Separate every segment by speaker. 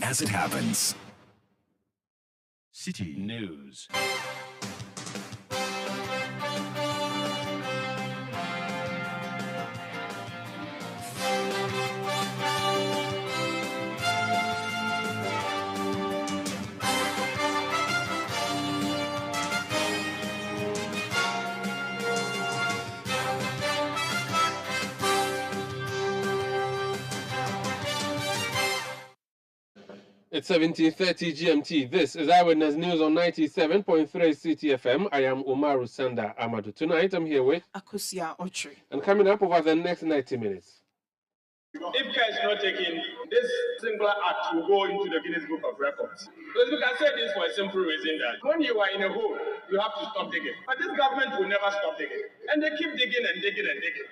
Speaker 1: As it happens.
Speaker 2: City News.
Speaker 3: It's 17:30 GMT. This is Eyewitness News on 97.3 Citi FM. I am Umaru Sanda Amadou. Tonight I'm here with
Speaker 4: Akusia Ochri.
Speaker 3: And coming up over the next 90 minutes.
Speaker 5: If care is not taken, this singular act will go into the Guinness Book of Records. Because we can say this for a simple reason that when you are in a hole, you have to stop digging. But this government will never stop digging. And they keep digging and digging and digging.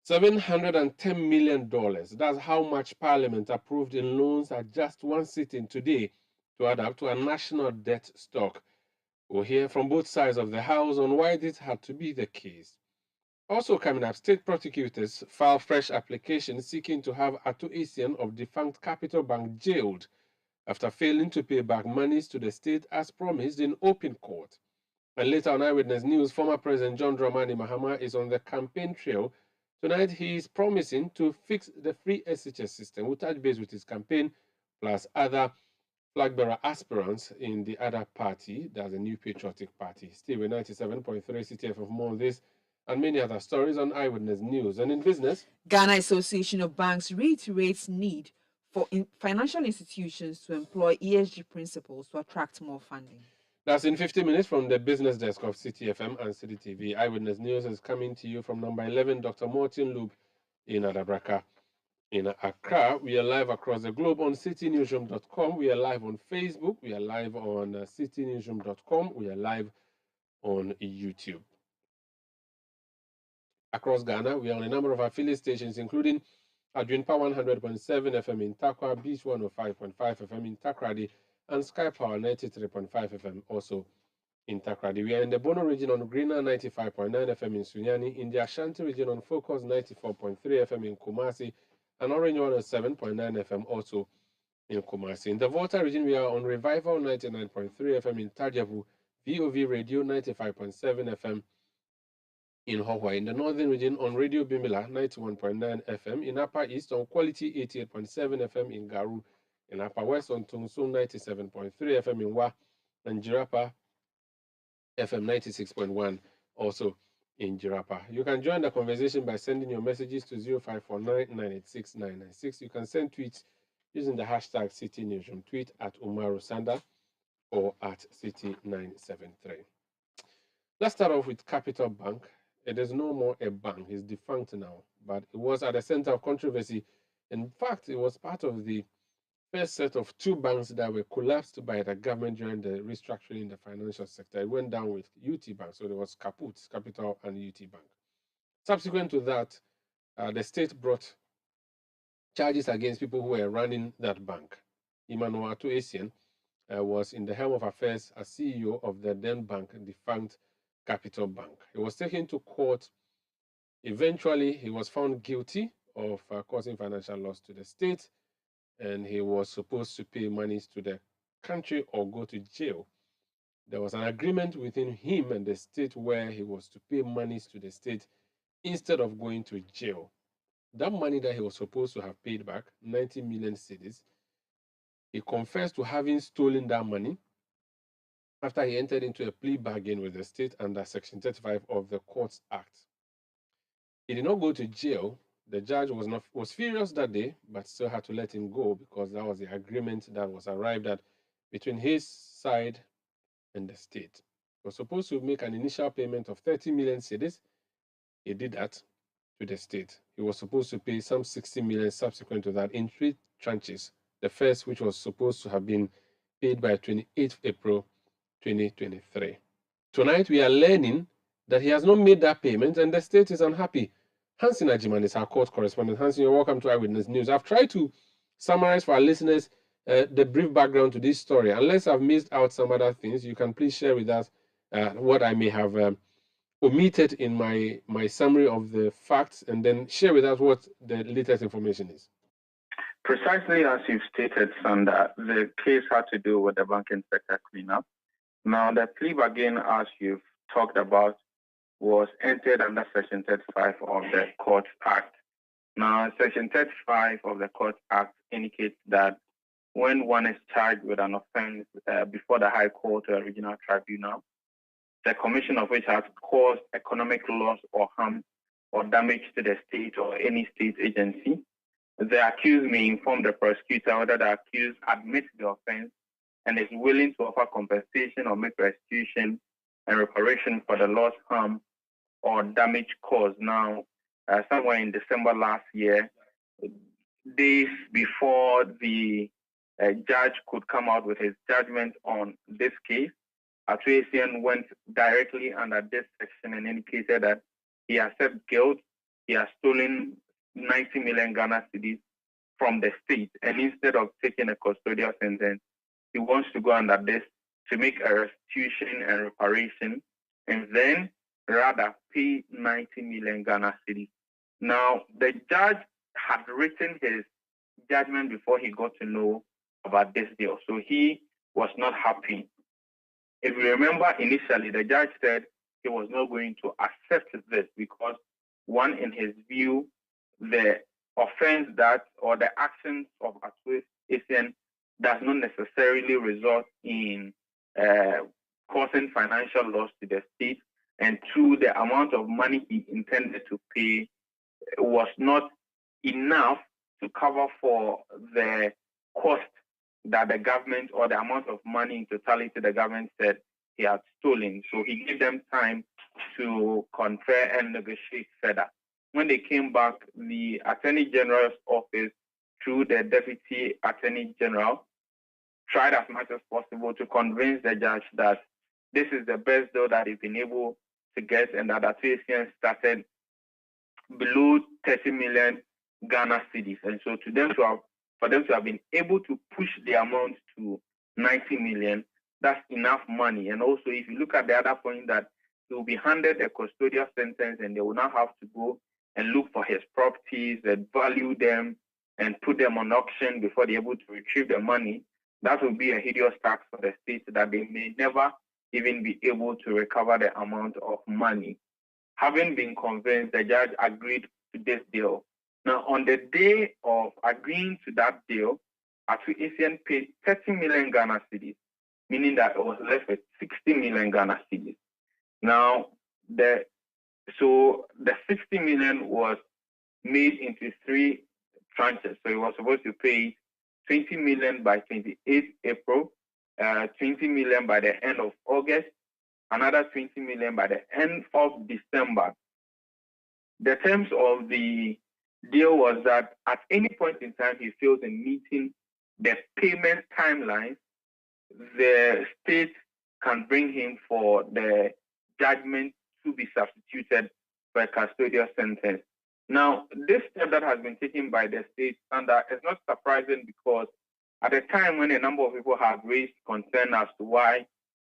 Speaker 3: $710 million. That's how much Parliament approved in loans at just one sitting today to add up to a national debt stock. We'll hear from both sides of the House on why this had to be the case. Also coming up, state prosecutors file fresh application seeking to have Ato Asian of defunct Capital Bank jailed after failing to pay back monies to the state as promised in open court. And later on Eyewitness News, former President John Dramani Mahama is on the campaign trail. Tonight, he is promising to fix the free SHS system. We'll touch base with his campaign, plus other flag bearer aspirants in the other party, that's the New Patriotic Party. Still with 97.3 Citi FM. More on this and many other stories on Eyewitness News. And in business,
Speaker 4: Ghana Association of Banks reiterates need for financial institutions to employ ESG principles to attract more funding.
Speaker 3: That's in 50 minutes from the business desk of Citi FM and Citi TV. Eyewitness News is coming to you from number 11, Dr. Martin Loop in Adabraka. In Accra, we are live across the globe on citynewsroom.com. We are live on Facebook. We are live on citynewsroom.com. We are live on YouTube. Across Ghana, we are on a number of affiliate stations, including Adwinpa 100.7 FM in Takwa, Beach 105.5 FM in Takrady, and Sky Power 93.5 FM also in Takrady. We are in the Bono region on Greener 95.9 FM in Sunyani, in the Ashanti region on Focus 94.3 FM in Kumasi, and Orange 107.9 FM also in Kumasi. In the Volta region, we are on Revival 99.3 FM in Tajavu, VOV Radio 95.7 FM in Hawaii. In the northern region on Radio Bimila 91.9 FM, in Upper East on Quality 88.7 FM in Garu, in Upper West on Tungsung 97.3 FM in Wa, and Jirapa FM 96.1 also in Jirapa. You can join the conversation by sending your messages to 0549-986-996. You can send tweets using the hashtag City Newsroom. Tweet at Umaru Sanda or at City973. Let's start off with Capital Bank. It is no more a bank. It's defunct now, but it was at the center of controversy. In fact, it was part of the first set of two banks that were collapsed by the government during the restructuring in the financial sector. It went down with UT Bank, so there was Kaput, Capital, and UT Bank. Subsequent to that, the state brought charges against people who were running that bank. Emmanuel Ato Asian was in the helm of affairs as CEO of the then bank, defunct Capital Bank. He was taken to court. Eventually, he was found guilty of causing financial loss to the state, and he was supposed to pay monies to the country or go to jail. There was an agreement within him and the state where he was to pay monies to the state instead of going to jail. That money that he was supposed to have paid back, 90 million cedis, he confessed to having stolen that money after he entered into a plea bargain with the state under Section 35 of the Courts Act. He did not go to jail. The judge was furious that day, but still had to let him go because that was the agreement that was arrived at between his side and the state. He was supposed to make an initial payment of 30 million cedis. He did that to the state. He was supposed to pay some 60 million subsequent to that in three tranches. The first, which was supposed to have been paid by 28th April 2023. Tonight, we are learning that he has not made that payment and the state is unhappy. Hansen Ajiman is our court correspondent. Hansen, you're welcome to Eyewitness News. I've tried to summarize for our listeners the brief background to this story. Unless I've missed out some other things, you can please share with us what I may have omitted in my summary of the facts, and then share with us what the latest information is.
Speaker 1: Precisely as you've stated, Sandra, the case had to do with the banking sector cleanup. Now, the plea bargain, as you've talked about, was entered under Section 35 of the Courts Act. Now, Section 35 of the Courts Act indicates that when one is charged with an offense before the High Court or Regional Tribunal, the commission of which has caused economic loss or harm or damage to the state or any state agency, the accused may inform the prosecutor whether the accused admits the offense and is willing to offer compensation or make restitution and reparation for the loss, harm, or damage caused. Now, somewhere in December last year, days before the judge could come out with his judgment on this case, Atuasian went directly under this section and indicated that he accepts guilt. He has stolen 90 million Ghana cedis from the state, and instead of taking a custodial sentence, he wants to go under this to make a restitution and reparation, and then rather pay 90 million Ghana cedis. Now, the judge had written his judgment before he got to know about this deal, so he was not happy. If you remember, initially, the judge said he was not going to accept this because, one, in his view, the offense that or the actions of Atuasian does not necessarily result in causing financial loss to the state, and two, the amount of money he intended to pay was not enough to cover for the cost that the government or the amount of money in totality the government said he had stolen. So he gave them time to confer and negotiate further. When they came back, the Attorney General's office, through the Deputy Attorney General, tried as much as possible to convince the judge that this is the best deal that he's been able to get, and that Atuasian started below 30 million Ghana cedis. And so for them to have been able to push the amount to 90 million, that's enough money. And also, if you look at the other point, that he will be handed a custodial sentence and they will now have to go and look for his properties and value them and put them on auction before they're able to retrieve the money, that will be a hideous tax for the state that they may never even be able to recover the amount of money. Having been convinced, the judge agreed to this deal. Now, on the day of agreeing to that deal, Atuasian paid 30 million Ghana cedis, meaning that it was left with 60 million Ghana cedis. Now, the 60 million was made into three tranches. So he was supposed to pay 20 million by 28th April, 20 million by the end of August, another 20 million by the end of December. The terms of the deal was that at any point in time he fails in meeting the payment timelines, the state can bring him for the judgment to be substituted for a custodial sentence. Now, this step that has been taken by the state standard is not surprising because at the time when a number of people had raised concern as to why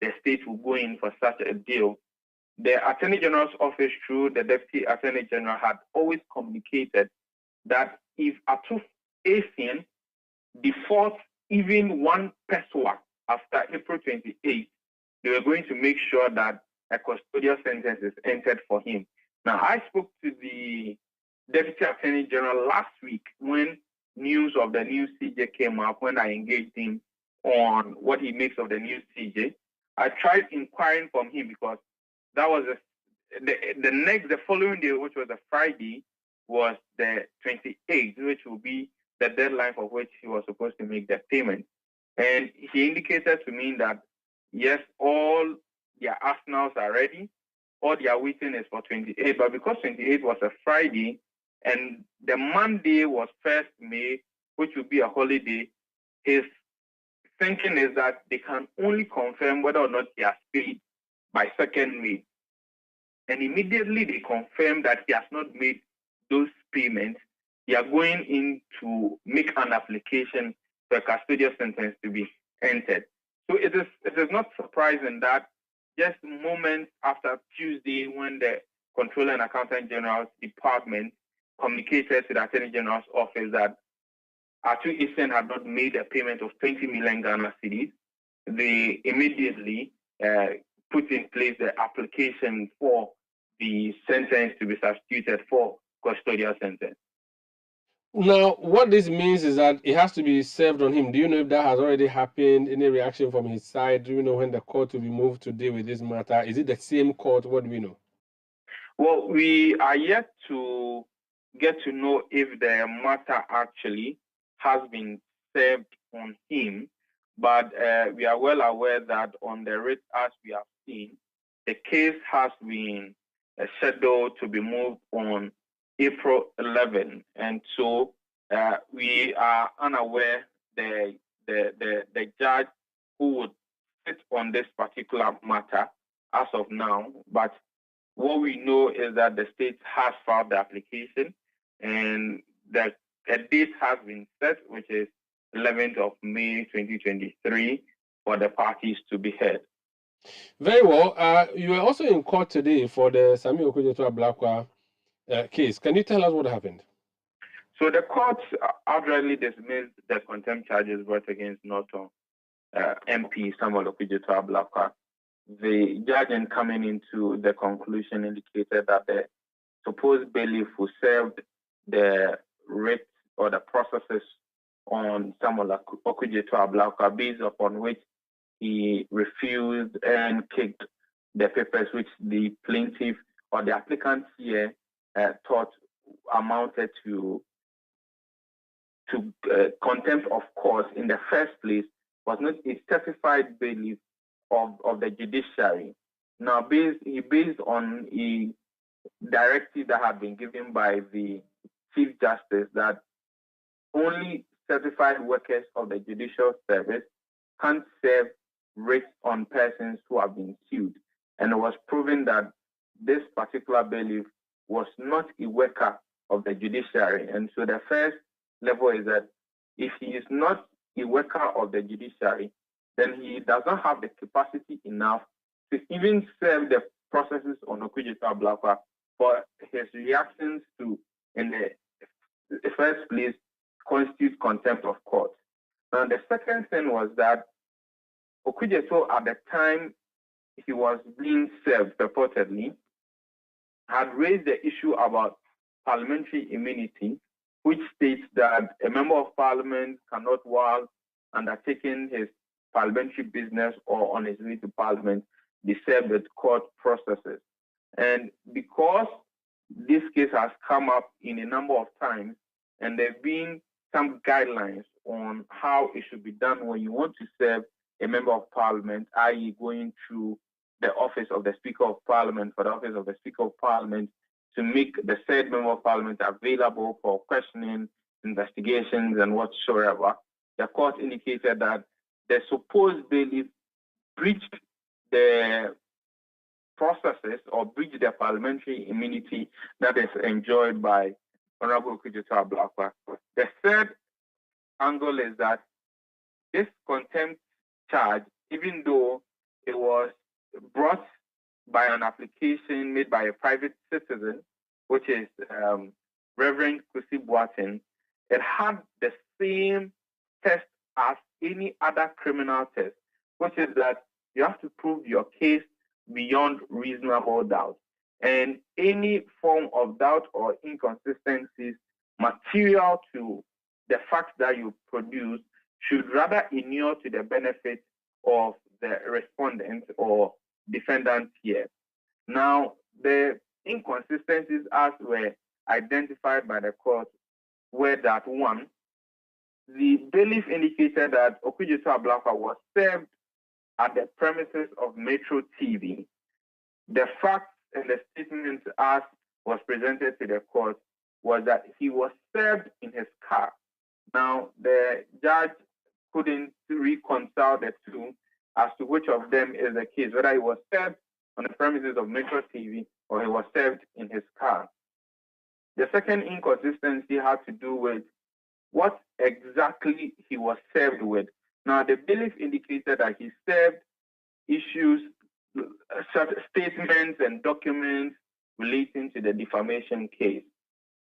Speaker 1: the state will go in for such a deal, the Attorney General's office, through the Deputy Attorney General, had always communicated that if Atuasian defaults even one peswa after April 28th, they were going to make sure that a custodial sentence is entered for him. Now, I spoke to the Deputy Attorney General last week when news of the new CJ came up, when I engaged him on what he makes of the new CJ. I tried inquiring from him because that was the following day, which was a Friday, was the 28th, which will be the deadline for which he was supposed to make the payment. And he indicated to me that, yes, all their arsenals are ready, all they are waiting is for 28, but because 28 was a Friday and the Monday was 1st May, which will be a holiday, his thinking is that they can only confirm whether or not he has paid by 2nd May. And immediately they confirm that he has not made those payments, they are going in to make an application for a custodial sentence to be entered. So it is not surprising that just moments after Tuesday, when the Controller and Accountant General's Department communicated to the Attorney General's office that Atu Eastern had not made a payment of 20 million Ghana cedis, they immediately put in place the application for the sentence to be substituted for custodial sentence.
Speaker 3: Now, what this means is that it has to be served on him. Do you know if that has already happened? Any reaction from his side? Do you know when the court will be moved to deal with this matter? Is it the same court? What do we know?
Speaker 1: Well, we are yet to get to know if the matter actually has been served on him, but we are well aware that on the writ, as we have seen, the case has been scheduled to be moved on April 11, and so we are unaware the judge who would sit on this particular matter as of now. But what we know is that the state has filed the application, and that a date has been set, which is 11th of May 2023, for the parties to be heard.
Speaker 3: Very well. You were also in court today for the Sami Okudzeto Ablakwa case. Can you tell us what happened?
Speaker 1: So the court outrightly dismissed the contempt charges brought against Norton MP Samuel Okudzeto Ablakwa. The judge, in coming into the conclusion, indicated that the supposed bailiff who served the writ or the processes on Samuel Okudzeto Ablakwa, based upon which he refused and kicked the papers which the plaintiff or the applicant here thought amounted to contempt of court in the first place, was not a certified bailiff of the judiciary. Now, based on a directive that had been given by the Chief Justice that only certified workers of the judicial service can't serve writs on persons who have been sued. And it was proven that this particular bailiff was not a worker of the judiciary. And so the first level is that if he is not a worker of the judiciary, then he does not have the capacity enough to even serve the processes on Okudzeto Ablakwa for his reactions to, in the first place, constitute contempt of court. And the second thing was that Okudzeto, at the time he was being served, purportedly, had raised the issue about parliamentary immunity, which states that a member of parliament cannot, while undertaking his parliamentary business or on his way to parliament, be served with court processes. And because this case has come up in a number of times, and there have been some guidelines on how it should be done when you want to serve a member of parliament, i.e. going through the office of the Speaker of Parliament, for the office of the Speaker of Parliament to make the said member of parliament available for questioning, investigations, and whatsoever. The court indicated that the supposed bailiff breached the processes or breached the parliamentary immunity that is enjoyed by Honorable Okudzeto Ablakwa. The third angle is that this contempt charge, even though it was brought by an application made by a private citizen, which is Reverend Kusi Boateng, it had the same test as any other criminal test, which is that you have to prove your case beyond reasonable doubt. And any form of doubt or inconsistencies material to the facts that you produce should rather inure to the benefit of the respondent or defendant here. Now, the inconsistencies as were identified by the court were that, one, the bailiff indicated that Okudzeto Ablakwa was served at the premises of Metro TV. The facts and the statement as was presented to the court was that he was served in his car. Now, the judge couldn't reconcile the two as to which of them is the case, whether he was served on the premises of Metro TV or he was served in his car. The second inconsistency had to do with what exactly he was served with. Now, the bailiff indicated that he served issues, statements and documents relating to the defamation case.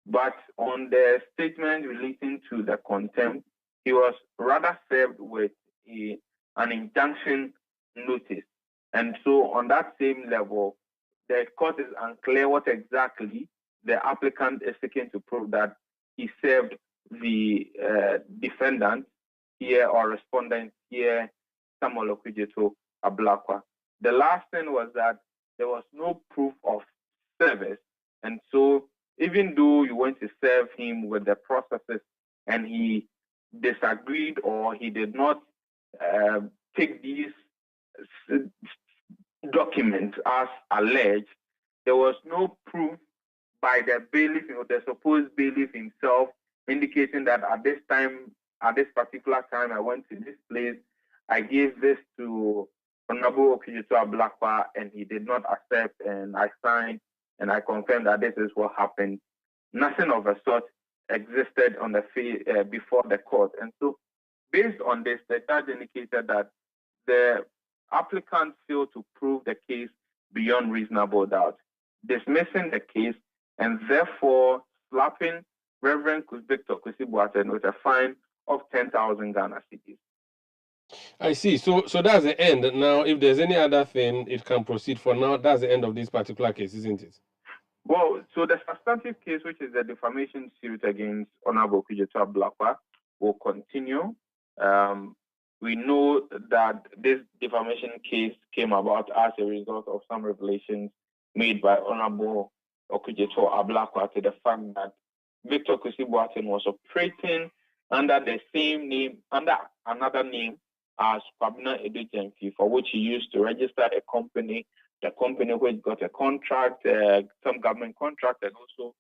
Speaker 1: But on the statement relating to the contempt, he was rather served with an injunction notice. And so on that same level, the court is unclear what exactly the applicant is seeking to prove that he served the defendant here or respondent here, Samuel Okudzeto Ablakwa. The last thing was that there was no proof of service. And so even though you went to serve him with the processes and he disagreed or he did not take these documents as alleged, there was no proof by the bailiff or the supposed bailiff himself indicating that at this particular time, I went to this place, I gave this to Honorable Okudzeto Ablakwa and he did not accept, and I signed and I confirmed that this is what happened. Nothing of a sort existed on the before the court. And so based on this, the judge indicated that the applicant failed to prove the case beyond reasonable doubt, dismissing the case and therefore slapping Reverend Victor Kwesi Boateng with a fine of 10,000 Ghana cedis.
Speaker 3: I see. So that's the end. Now, if there's any other thing, it can proceed. For now, that's the end of this particular case, isn't it?
Speaker 1: Well, so the substantive case, which is the defamation suit against Honorable Okudzeto Ablakwa, will continue. We know that this defamation case came about as a result of some revelations made by Honorable Okudzeto Ablakwa to the fact that Victor Kwesi Boateng was operating under the same name, under another name as Kwabena Edu-Gyamfi, for which he used to register a company, the company which got a contract, some government contract, and also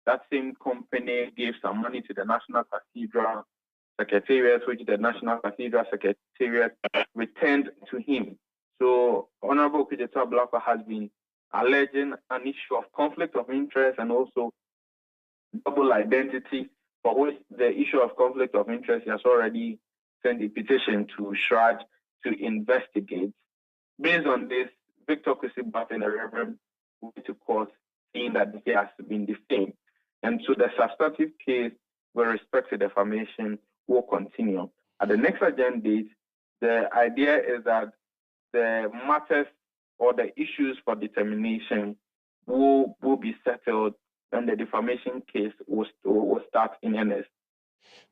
Speaker 1: that same company gave some money to the National Cathedral Secretariat, which the National Cathedral Secretariat returned to him. So Honorable Okudzeto Ablakwa has been alleging an issue of conflict of interest and also double identity, for which the issue of conflict of interest has already sent a petition to SHRAD to investigate. Based on this, Victor Kwesi Boateng, the Reverend, went to court saying that he has been defamed. And so the substantive case with respect to defamation will continue. At the next agenda date, the idea is that the matters or the issues for determination will be settled and the defamation case will start in earnest.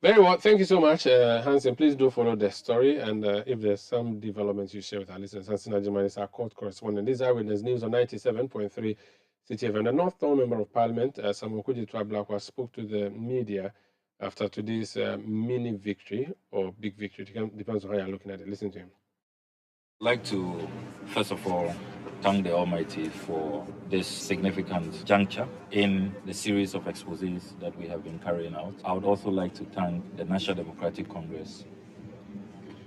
Speaker 3: Very well. Thank you so much, Hansen. Please do follow the story. And if there's some developments you share with our listeners, Hansen Ajimani is our court correspondent. This is Eyewitness News on 97.3 Citi FM. The North Town Member of Parliament, Samuel Okudzeto Ablakwa, spoke to the media after today's mini victory or big victory. It depends on how you're looking at it. Listen to him.
Speaker 2: I'd like to, first of all, thank the Almighty for this significant juncture in the series of exposés that we have been carrying out. I would also like to thank the National Democratic Congress,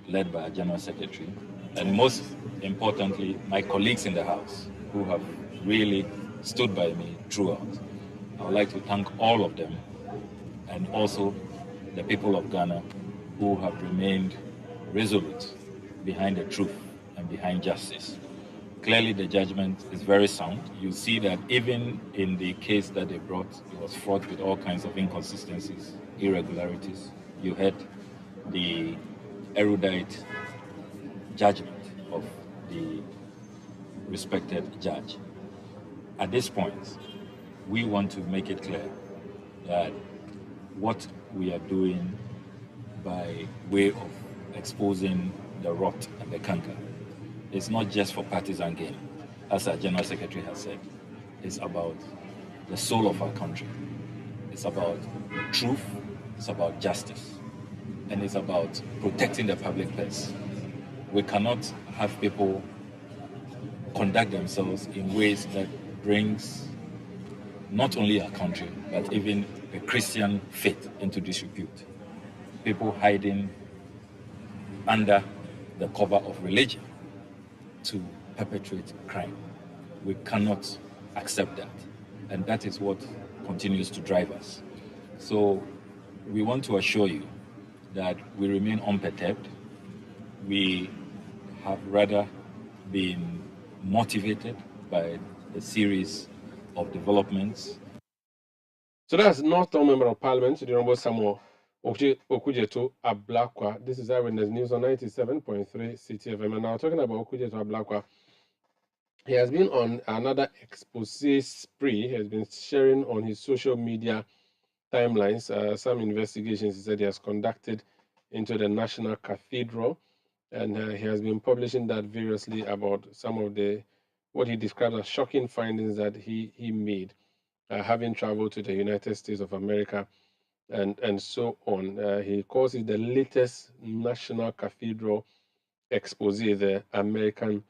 Speaker 2: led by our General Secretary, and most importantly, my colleagues in the House, who have really stood by me throughout. I would like to thank all of them, and also the people of Ghana who have remained resolute behind the truth and behind justice. Clearly, the judgment is very sound. You see that even in the case that they brought, it was fraught with all kinds of inconsistencies, irregularities. You had the erudite judgment of the respected judge. At this point, we want to make it clear that what we are doing by way of exposing the rot and the canker is not just for partisan gain. As our General Secretary has said, it's about the soul of our country. It's about truth, it's about justice, and it's about protecting the public purse. We cannot have people conduct themselves in ways that brings not only our country, but even the Christian faith into disrepute. People hiding under the cover of religion to perpetrate crime. We cannot accept that. And that is what continues to drive us. So we want to assure you that we remain unperturbed. We have rather been motivated by the series of developments.
Speaker 3: So that's Northern Member of Parliament, the Honorable Samuel Okujeto Ablakwa. This is Eyewitness News on 97.3 Citi FM. And now talking about Okujeto Ablakwa, he has been on another expose spree. He has been sharing on his social media timelines some investigations he said he has conducted into the National Cathedral. And he has been publishing that variously about some of what he described as shocking findings that he made, having traveled to the United States of America and so on. He calls it the latest National Cathedral expose, the American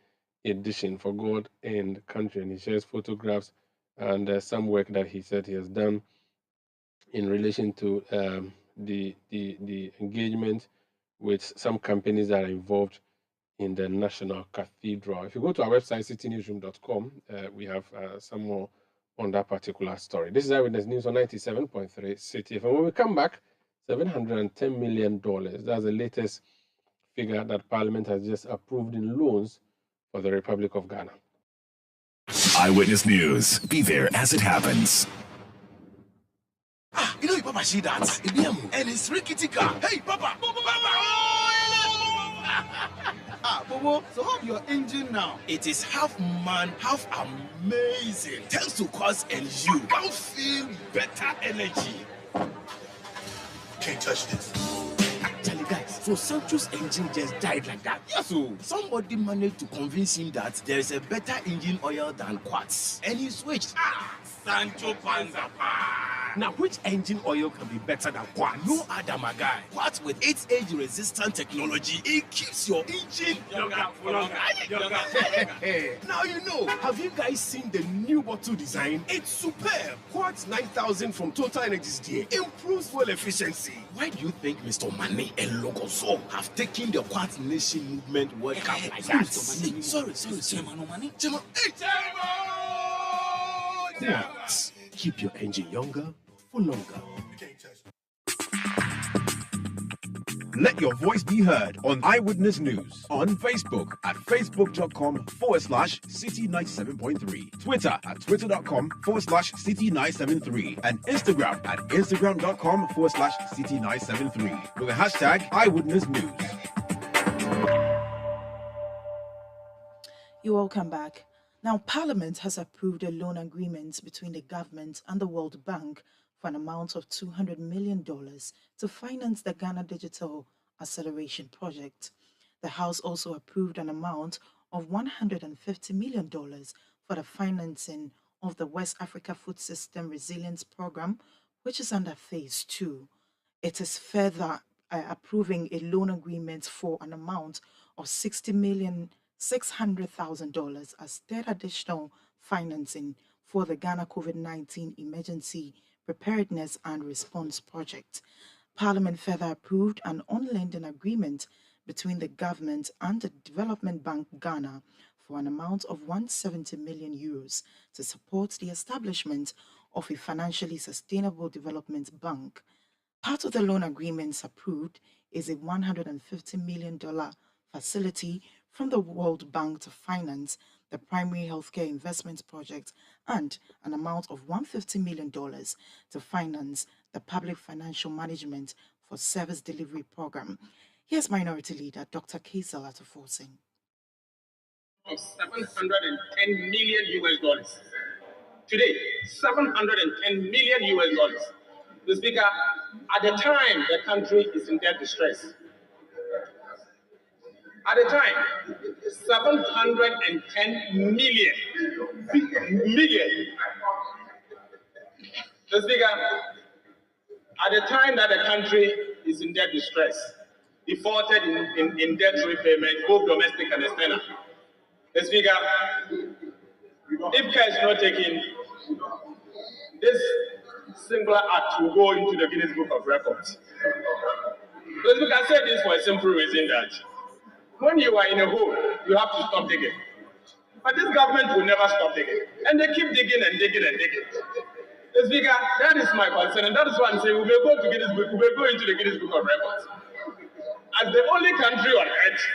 Speaker 3: edition, for God and country. And he shares photographs and some work that he said he has done in relation to the engagement with some companies that are involved in the National Cathedral. If you go to our website, citynewsroom.com, we have some more on that particular story. This is Eyewitness News on 97.3 Citi FM. When we come back, $710 million. That's the latest figure that Parliament has just approved in loans for the Republic of Ghana.
Speaker 6: Eyewitness News. Be there as it happens.
Speaker 7: You know, Papa, see that? And it's rickety car. Hey, Papa!
Speaker 8: Bobo, so how's your engine now?
Speaker 7: It is half man, half amazing. Thanks to Quartz and you can feel better energy.
Speaker 8: Can't touch this.
Speaker 7: Actually, guys, so Sancho's engine just died like that. Yes, so somebody managed to convince him that there is a better engine oil than Quartz, and he switched. Sancho Panza. Now, which engine oil can be better than Quartz? No other, my guy. Quartz with its age-resistant technology, it keeps your engine younger for longer. Now you know. Have you guys seen the new bottle design? It's superb. Quartz 9000 from Total Energies DA improves fuel efficiency. Why do you think Mr. Mane and Logoso have taken the Quartz Nation movement World Cup like that? Sorry, Chairman Omani. Chairman, Quartz. Keep your engine younger for longer.
Speaker 6: Let your voice be heard on Eyewitness News on Facebook at facebook.com/Citi97.3, Twitter at twitter.com/Citi973, and Instagram at instagram.com/Citi973 with the hashtag Eyewitness News.
Speaker 9: You're welcome back. Now, Parliament has approved a loan agreement between the government and the World Bank for an amount of $200 million to finance the Ghana Digital Acceleration Project. The House also approved an amount of $150 million for the financing of the West Africa Food System Resilience Program, which is under Phase 2. It is further approving a loan agreement for an amount of $60,600,000 as third additional financing for the Ghana COVID-19 Emergency Preparedness and Response Project. Parliament further approved an on-lending agreement between the government and the Development Bank Ghana for an amount of €170 million to support the establishment of a financially sustainable development bank. Part of the loan agreements approved is a $150 million facility from the World Bank to finance the primary healthcare investment project and an amount of $150 million to finance the public financial management for service delivery program. Here's Minority Leader Dr. Kazel Atuforsin.
Speaker 5: Of $710 million. Today, $710 million. The Speaker, at the time the country is in debt distress, at the time, 710 million. The Speaker, at the time that the country is in debt distress, defaulted in debt repayment, both domestic and external. The Speaker, if care is not taken, this singular act will go into the Guinness Book of Records. The Speaker, I said this for a simple reason that when you are in a hole, you have to stop digging. But this government will never stop digging. And they keep digging and digging and digging. The Speaker, that is my concern, and that is why I'm saying we will go into the Guinness Book of Records. As the only country on earth,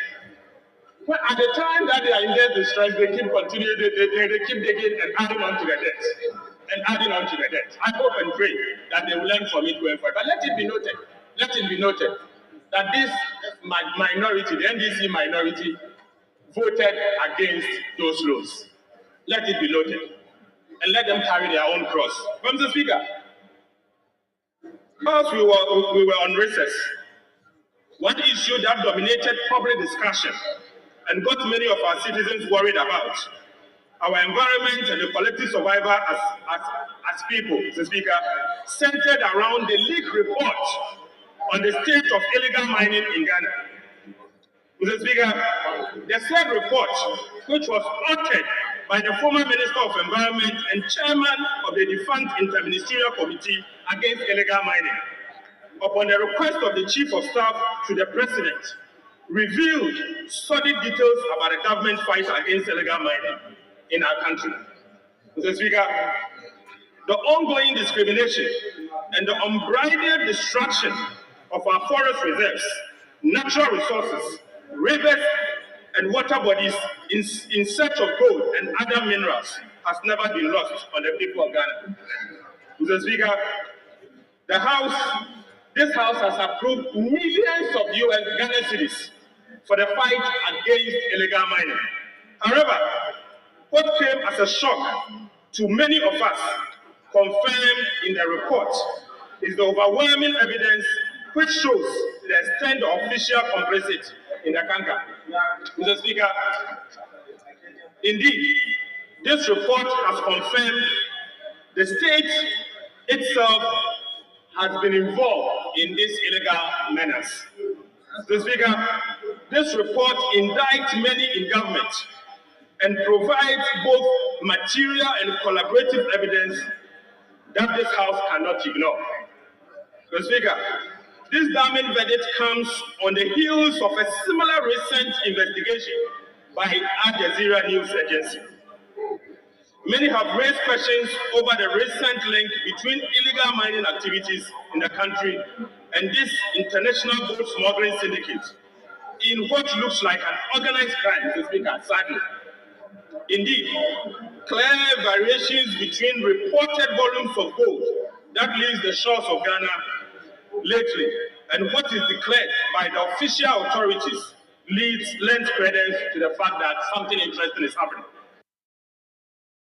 Speaker 5: when at the time that they are in debt distress, they keep continuing, they keep digging and adding on to the debt. and adding on to the debt. I hope and pray that they will learn from it going forward. But let it be noted that this minority, the NDC minority, voted against those laws. Let it be noted. And let them carry their own cross. Mr. Speaker, whilst we were on recess, one issue that dominated public discussion and got many of our citizens worried about our environment and the collective survival as people, Mr. Speaker, centered around the leaked report on the state of illegal mining in Ghana. Mr. Speaker, the said report, which was authored by the former Minister of Environment and Chairman of the defunct Interministerial Committee Against Illegal Mining, upon the request of the Chief of Staff to the President, revealed solid details about the government fight against illegal mining in our country. Mr. Speaker, the ongoing discrimination and the unbridled destruction of our forest reserves, natural resources, rivers, and water bodies in search of gold and other minerals has never been lost on the people of Ghana. Mr. Speaker, this House has approved millions of US Ghana cedis for the fight against illegal mining. However, what came as a shock to many of us, confirmed in the report, is the overwhelming evidence which shows the extent of official complicity in the Kanka. Mr. Speaker, indeed, this report has confirmed the state itself has been involved in this illegal menace. Mr. Speaker, this report indicts many in government and provides both material and collaborative evidence that this House cannot ignore. Mr. Speaker, this damning verdict comes on the heels of a similar recent investigation by Al Jazeera News Agency. Many have raised questions over the recent link between illegal mining activities in the country and this international gold smuggling syndicate in what looks like an organized crime, Mr. Speaker, sadly. Indeed, clear variations between reported volumes of gold that leaves the shores of Ghana lately and what is declared by the official authorities lends credence to the fact that something interesting is happening.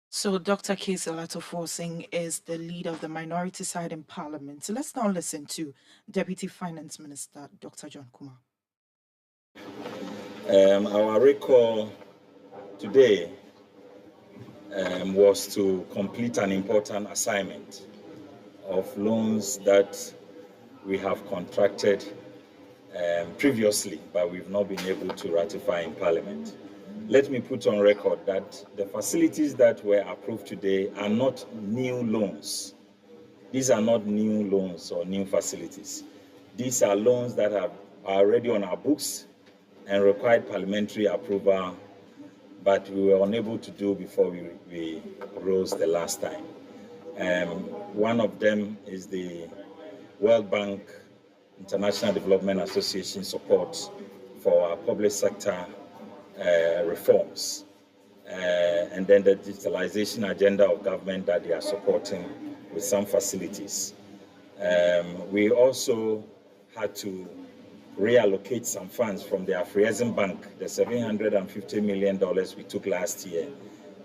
Speaker 9: So Dr. Kese Olatunfosin is the leader of the minority side in Parliament. So let's now listen to Deputy Finance Minister Dr. John Kumar.
Speaker 2: Our recall today was to complete an important assignment of loans that we have contracted previously, but we've not been able to ratify in Parliament. Let me put on record that the facilities that were approved today are not new loans. These are not new loans or new facilities. These are loans that are already on our books and required parliamentary approval, but we were unable to do before we rose the last time. One of them is the World Bank International Development Association support for our public sector reforms, and then the digitalization agenda of government that they are supporting with some facilities. We also had to reallocate some funds from the Afrexim Bank, the $750 million we took last year.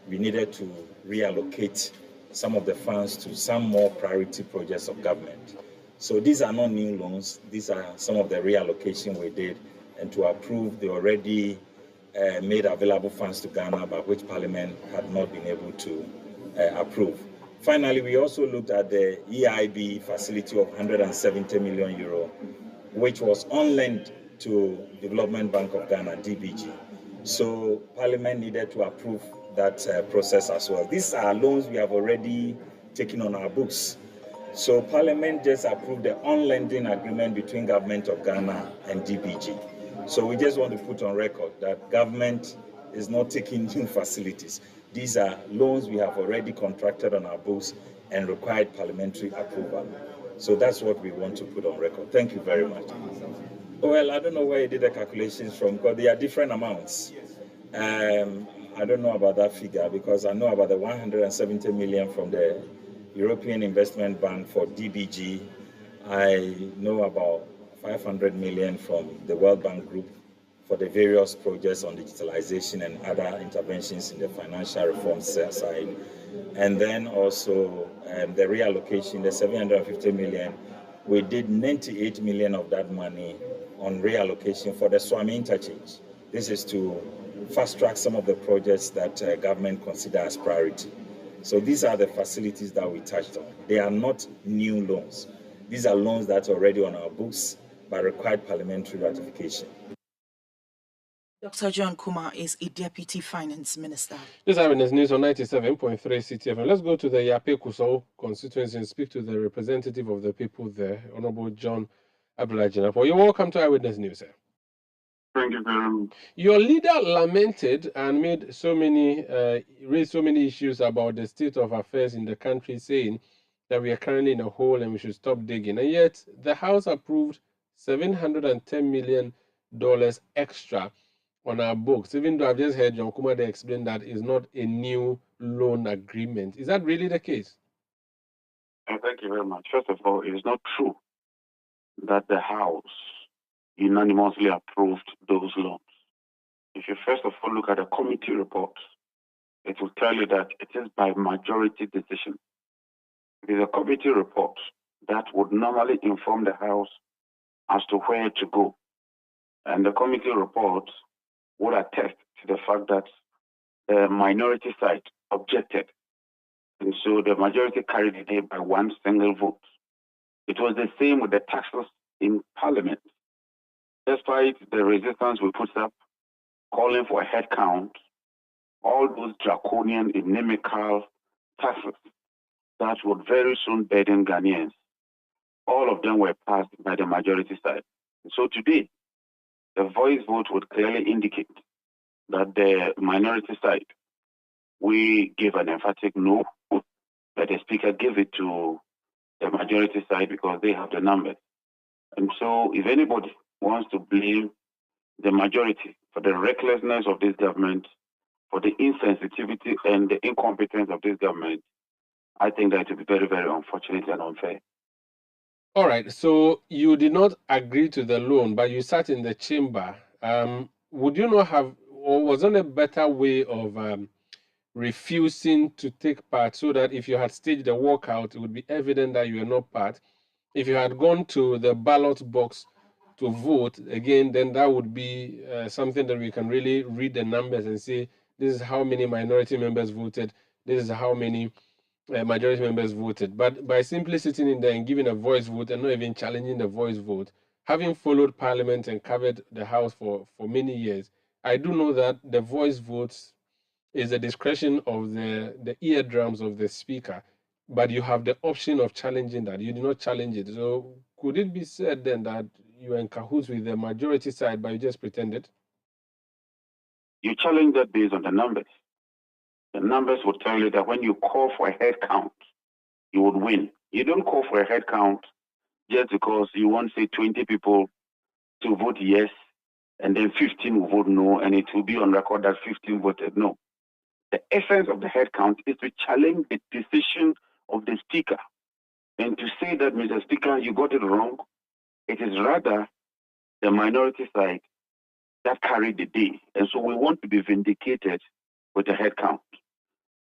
Speaker 2: We needed to reallocate some of the funds to some more priority projects of government. So these are not new loans. These are some of the reallocation we did, and to approve the already made available funds to Ghana, but which Parliament had not been able to approve. Finally, we also looked at the EIB facility of 170 million euro, which was on lent to Development Bank of Ghana, DBG. So Parliament needed to approve that process as well. These are loans we have already taken on our books. So Parliament just approved the on-lending agreement between Government of Ghana and DBG. So we just want to put on record that government is not taking new facilities. These are loans we have already contracted on our books and required parliamentary approval. So that's what we want to put on record. Thank you very much. Well, I don't know where you did the calculations from, because they are different amounts. I don't know about that figure, because I know about the 170 million from the European Investment Bank for DBG. I know about 500 million from the World Bank Group for the various projects on digitalization and other interventions in the financial reform side. And then also the reallocation, the 750 million, we did 98 million of that money on reallocation for the Swami interchange. This is to fast track some of the projects that government consider as priority. So these are the facilities that we touched on. They are not new loans. These are loans that are already on our books but required parliamentary ratification.
Speaker 9: Dr. John Kumar is a Deputy Finance Minister.
Speaker 3: This is Eyewitness News on 97.3 Citi FM. Let's go to the Yape Kusau constituency and speak to the representative of the people there, Honorable John Abdullah. You're welcome to Eyewitness News, sir.
Speaker 10: Thank you very much.
Speaker 3: Your leader lamented and raised so many issues about the state of affairs in the country, saying that we are currently in a hole and we should stop digging. And yet, the House approved $710 million extra on our books, even though I've just heard John Kumade explain that it's not a new loan agreement. Is that really the case?
Speaker 10: Thank you very much. First of all, it is not true that the House unanimously approved those loans. If you first of all look at the committee report, it will tell you that it is by majority decision. It is a committee report that would normally inform the House as to where to go. And the committee report would attest to the fact that the minority side objected. And so the majority carried the day by one single vote. It was the same with the taxes in Parliament. Despite the resistance we put up, calling for a head count, all those draconian, inimical taxes that would very soon burden Ghanaians, all of them were passed by the majority side. So today, the voice vote would clearly indicate that the minority side, we gave an emphatic no, but the Speaker gave it to the majority side because they have the numbers. And so if anybody wants to blame the majority for the recklessness of this government, for the insensitivity and the incompetence of this government, I think that it would be very, very unfortunate and unfair.
Speaker 3: All right, so you did not agree to the loan, but you sat in the chamber. Would you not have, or was there a better way of refusing to take part so that if you had staged a walkout, it would be evident that you were not part? If you had gone to the ballot box to vote again, then that would be something that we can really read the numbers and say, this is how many minority members voted, this is how many majority members voted. But by simply sitting in there and giving a voice vote and not even challenging the voice vote, having followed Parliament and covered the House for many years, I do know that the voice votes is the discretion of the eardrums of the Speaker, but you have the option of challenging that. You do not challenge it. So could it be said then that you were in cahoots with the majority side, but you just pretended?
Speaker 10: You challenge that based on the numbers. The numbers will tell you that when you call for a head count, you would win. You don't call for a head count just because you want, say, 20 people to vote yes, and then 15 will vote no, and it will be on record that 15 voted no. The essence of the head count is to challenge the decision of the Speaker and to say that, Mr. Speaker, you got it wrong. It is rather the minority side that carried the day. And so we want to be vindicated with the head count.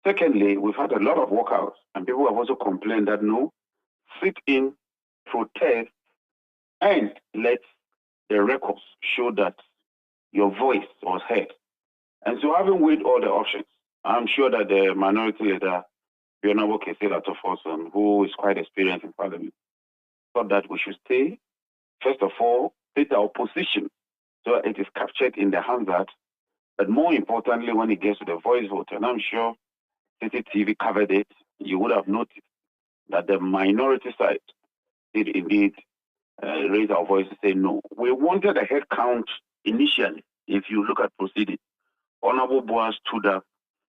Speaker 10: Secondly, we've had a lot of walkouts, and people have also complained that no, sit in, protest, and let the records show that your voice was heard. And so having weighed all the options, I'm sure that the minority leader, the Honorable Kesela Tofosun, who is quite experienced in Parliament, thought that we should stay, first of all, state our position so it is captured in the Hansard, but more importantly, when it gets to the voice vote, and I'm sure Citi TV covered it, you would have noticed that the minority side did indeed raise our voice to say no. We wanted a head count initially, if you look at proceedings. Honorable Boaz stood up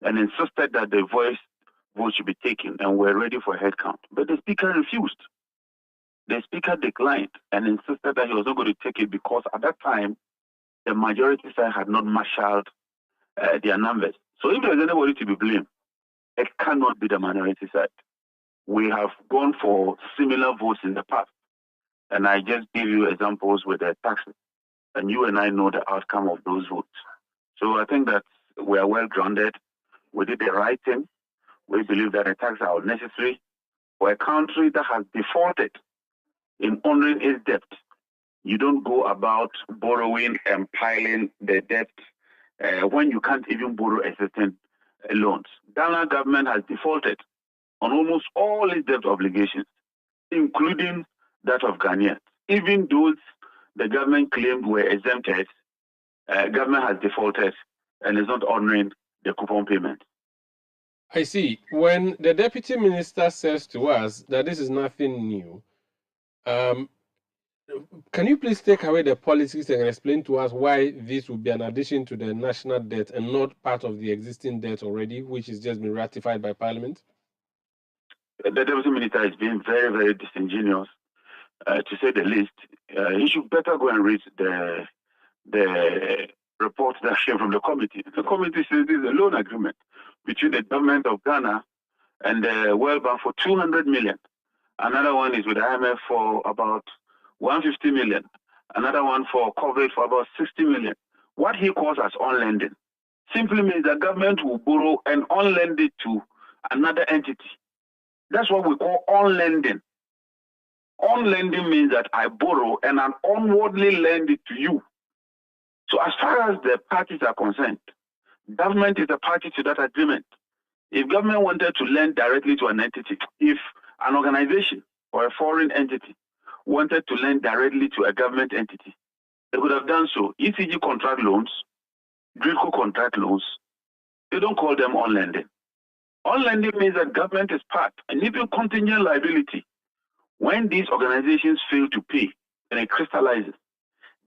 Speaker 10: and insisted that the voice vote should be taken, and we're ready for a head count. But the Speaker refused. The Speaker declined and insisted that he was not going to take it because at that time, the majority side had not marshaled their numbers. So if there's anybody to be blamed, it cannot be the minority side. we have gone for similar votes in the past. And I just gave you examples with the taxes. And you and I know the outcome of those votes. So I think that we are well grounded. We did the right thing. We believe that the taxes are unnecessary. For a country that has defaulted in honoring its debt, you don't go about borrowing and piling the debt when you can't even borrow existing loans. Ghana government has defaulted on almost all its debt obligations, including that of Ghanaians. Even those the government claimed were exempted, government has defaulted and is not honoring the coupon payment.
Speaker 3: I see. When the deputy minister says to us that this is nothing new, can you please take away the policies and explain to us why this will be an addition to the national debt and not part of the existing debt already, which has just been ratified by Parliament?
Speaker 10: The deputy minister is being very, very disingenuous, to say the least. He should better go and read the report that came from the committee. The committee says this is a loan agreement between the government of Ghana and the World Bank for 200 million. Another one is with IMF for about 150 million. Another one for coverage for about 60 million. What he calls as on-lending simply means the government will borrow and on-lend it to another entity. That's what we call on-lending. On-lending means that I borrow and I onwardly lend it to you. So as far as the parties are concerned, government is a party to that agreement. If government wanted to lend directly to an entity, if an organization or a foreign entity wanted to lend directly to a government entity, they could have done so. ECG contract loans, DRICO contract loans, they don't call them on-lending. On-lending means that government is part, and even contingent liability. When these organizations fail to pay and it crystallizes,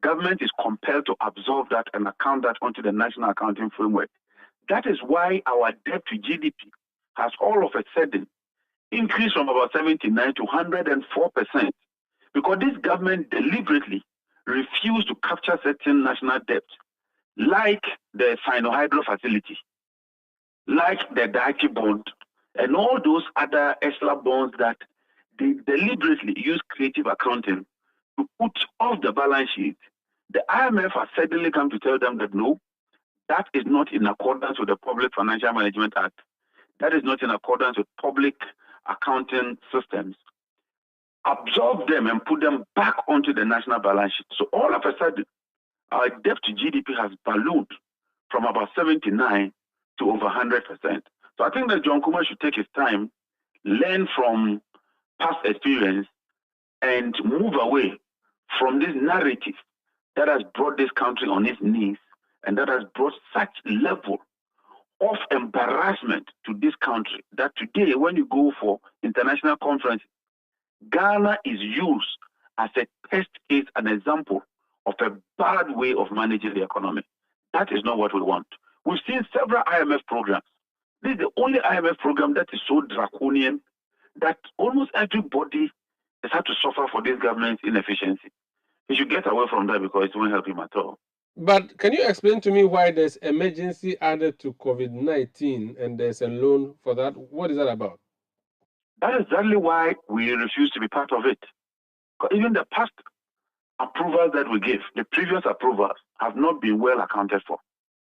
Speaker 10: government is compelled to absorb that and account that onto the national accounting framework. That is why our debt to GDP has all of a sudden increased from about 79 to 104%, because this government deliberately refused to capture certain national debt, like the Sino-Hydro facility, like the Daiichi bond, and all those other extra bonds that they deliberately use creative accounting to put off the balance sheet. The IMF has suddenly come to tell them that no, that is not in accordance with the Public Financial Management Act. That is not in accordance with public accounting systems. Absorb them and put them back onto the national balance sheet. So all of a sudden, our debt to GDP has ballooned from about 79 to over 100%. So I think that John Kumar should take his time, learn from past experience, and move away from this narrative that has brought this country on its knees and that has brought such level of embarrassment to this country that today, when you go for international conferences, Ghana is used as a test case, an example of a bad way of managing the economy. That is not what we want. We've seen several IMF programs. This is the only IMF program that is so draconian that almost everybody has had to suffer for this government's inefficiency. He should get away from that because it won't help him at all.
Speaker 3: But can you explain to me why there's emergency added to COVID-19 and there's a loan for that? What is that about?
Speaker 10: That is exactly why we refuse to be part of it. Even the past approvals that we gave, the previous approvals, have not been well accounted for.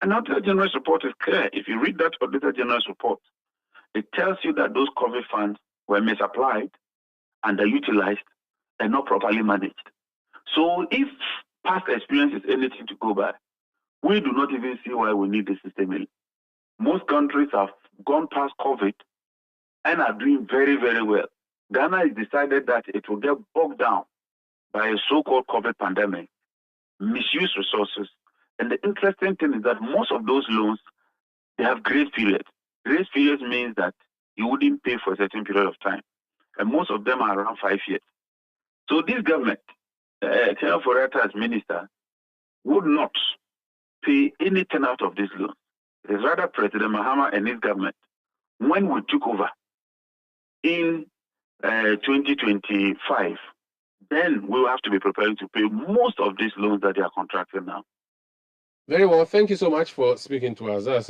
Speaker 10: And Auditor General's report is clear. If you read that Auditor General's report, it tells you that those COVID funds were misapplied, underutilized, and not properly managed. So if past experience is anything to go by, we do not even see why we need the system. Most countries have gone past COVID and are doing very, very well. Ghana has decided that it will get bogged down by a so-called COVID pandemic, misuse resources. And the interesting thing is that most of those loans, they have grace periods. Grace periods means that you wouldn't pay for a certain period of time. And most of them are around 5 years. So this government, Tia Foreta as minister, would not pay anything out of this loan. It is rather President Mahama and his government, when we took over in 2025, then we will have to be preparing to pay most of these loans that they are contracting now.
Speaker 3: Very well. Thank you so much for speaking to us. That's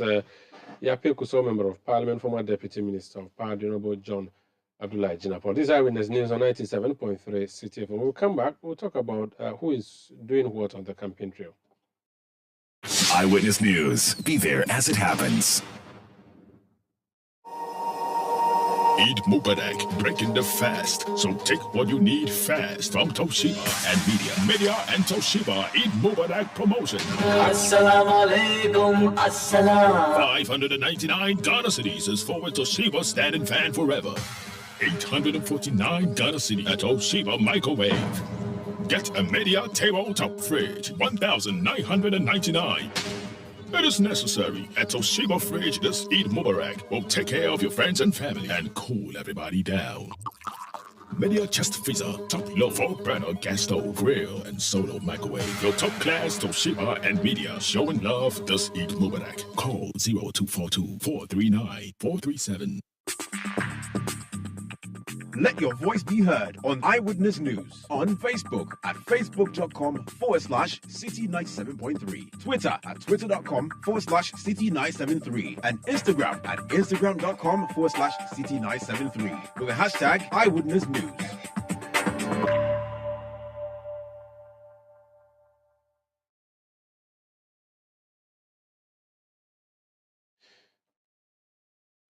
Speaker 3: Yape Kuso, Member of Parliament, former Deputy Minister of Power, the Honorable John Abdullah Jinapon. This is Eyewitness News on 97.3 Citi FM. When we come back, we'll talk about who is doing what on the campaign trail.
Speaker 6: Eyewitness News. Be there as it happens. Eid Mubarak, breaking the fast. So take what you need fast from Toshiba and Media. Media and Toshiba Eid Mubarak promotion.
Speaker 11: Assalamu alaikum, assalam.
Speaker 6: 599 Ghana cedis is for a Toshiba standing fan forever. 849 Ghana cedis at Toshiba microwave. Get a Media tabletop fridge, 1,999. It is necessary at Toshiba Fridge this Eid Mubarak will take care of your friends and family and cool everybody down. Media chest freezer, top low 4-burner gas stove, grill, and solo microwave. Your top class Toshiba and Media showing love this Eid Mubarak. Call 0242 439 437. Let your voice be heard on Eyewitness News on Facebook at facebook.com/Citi97.3, Twitter at twitter.com/Citi973, and Instagram at instagram.com/Citi973 with the hashtag Eyewitness News.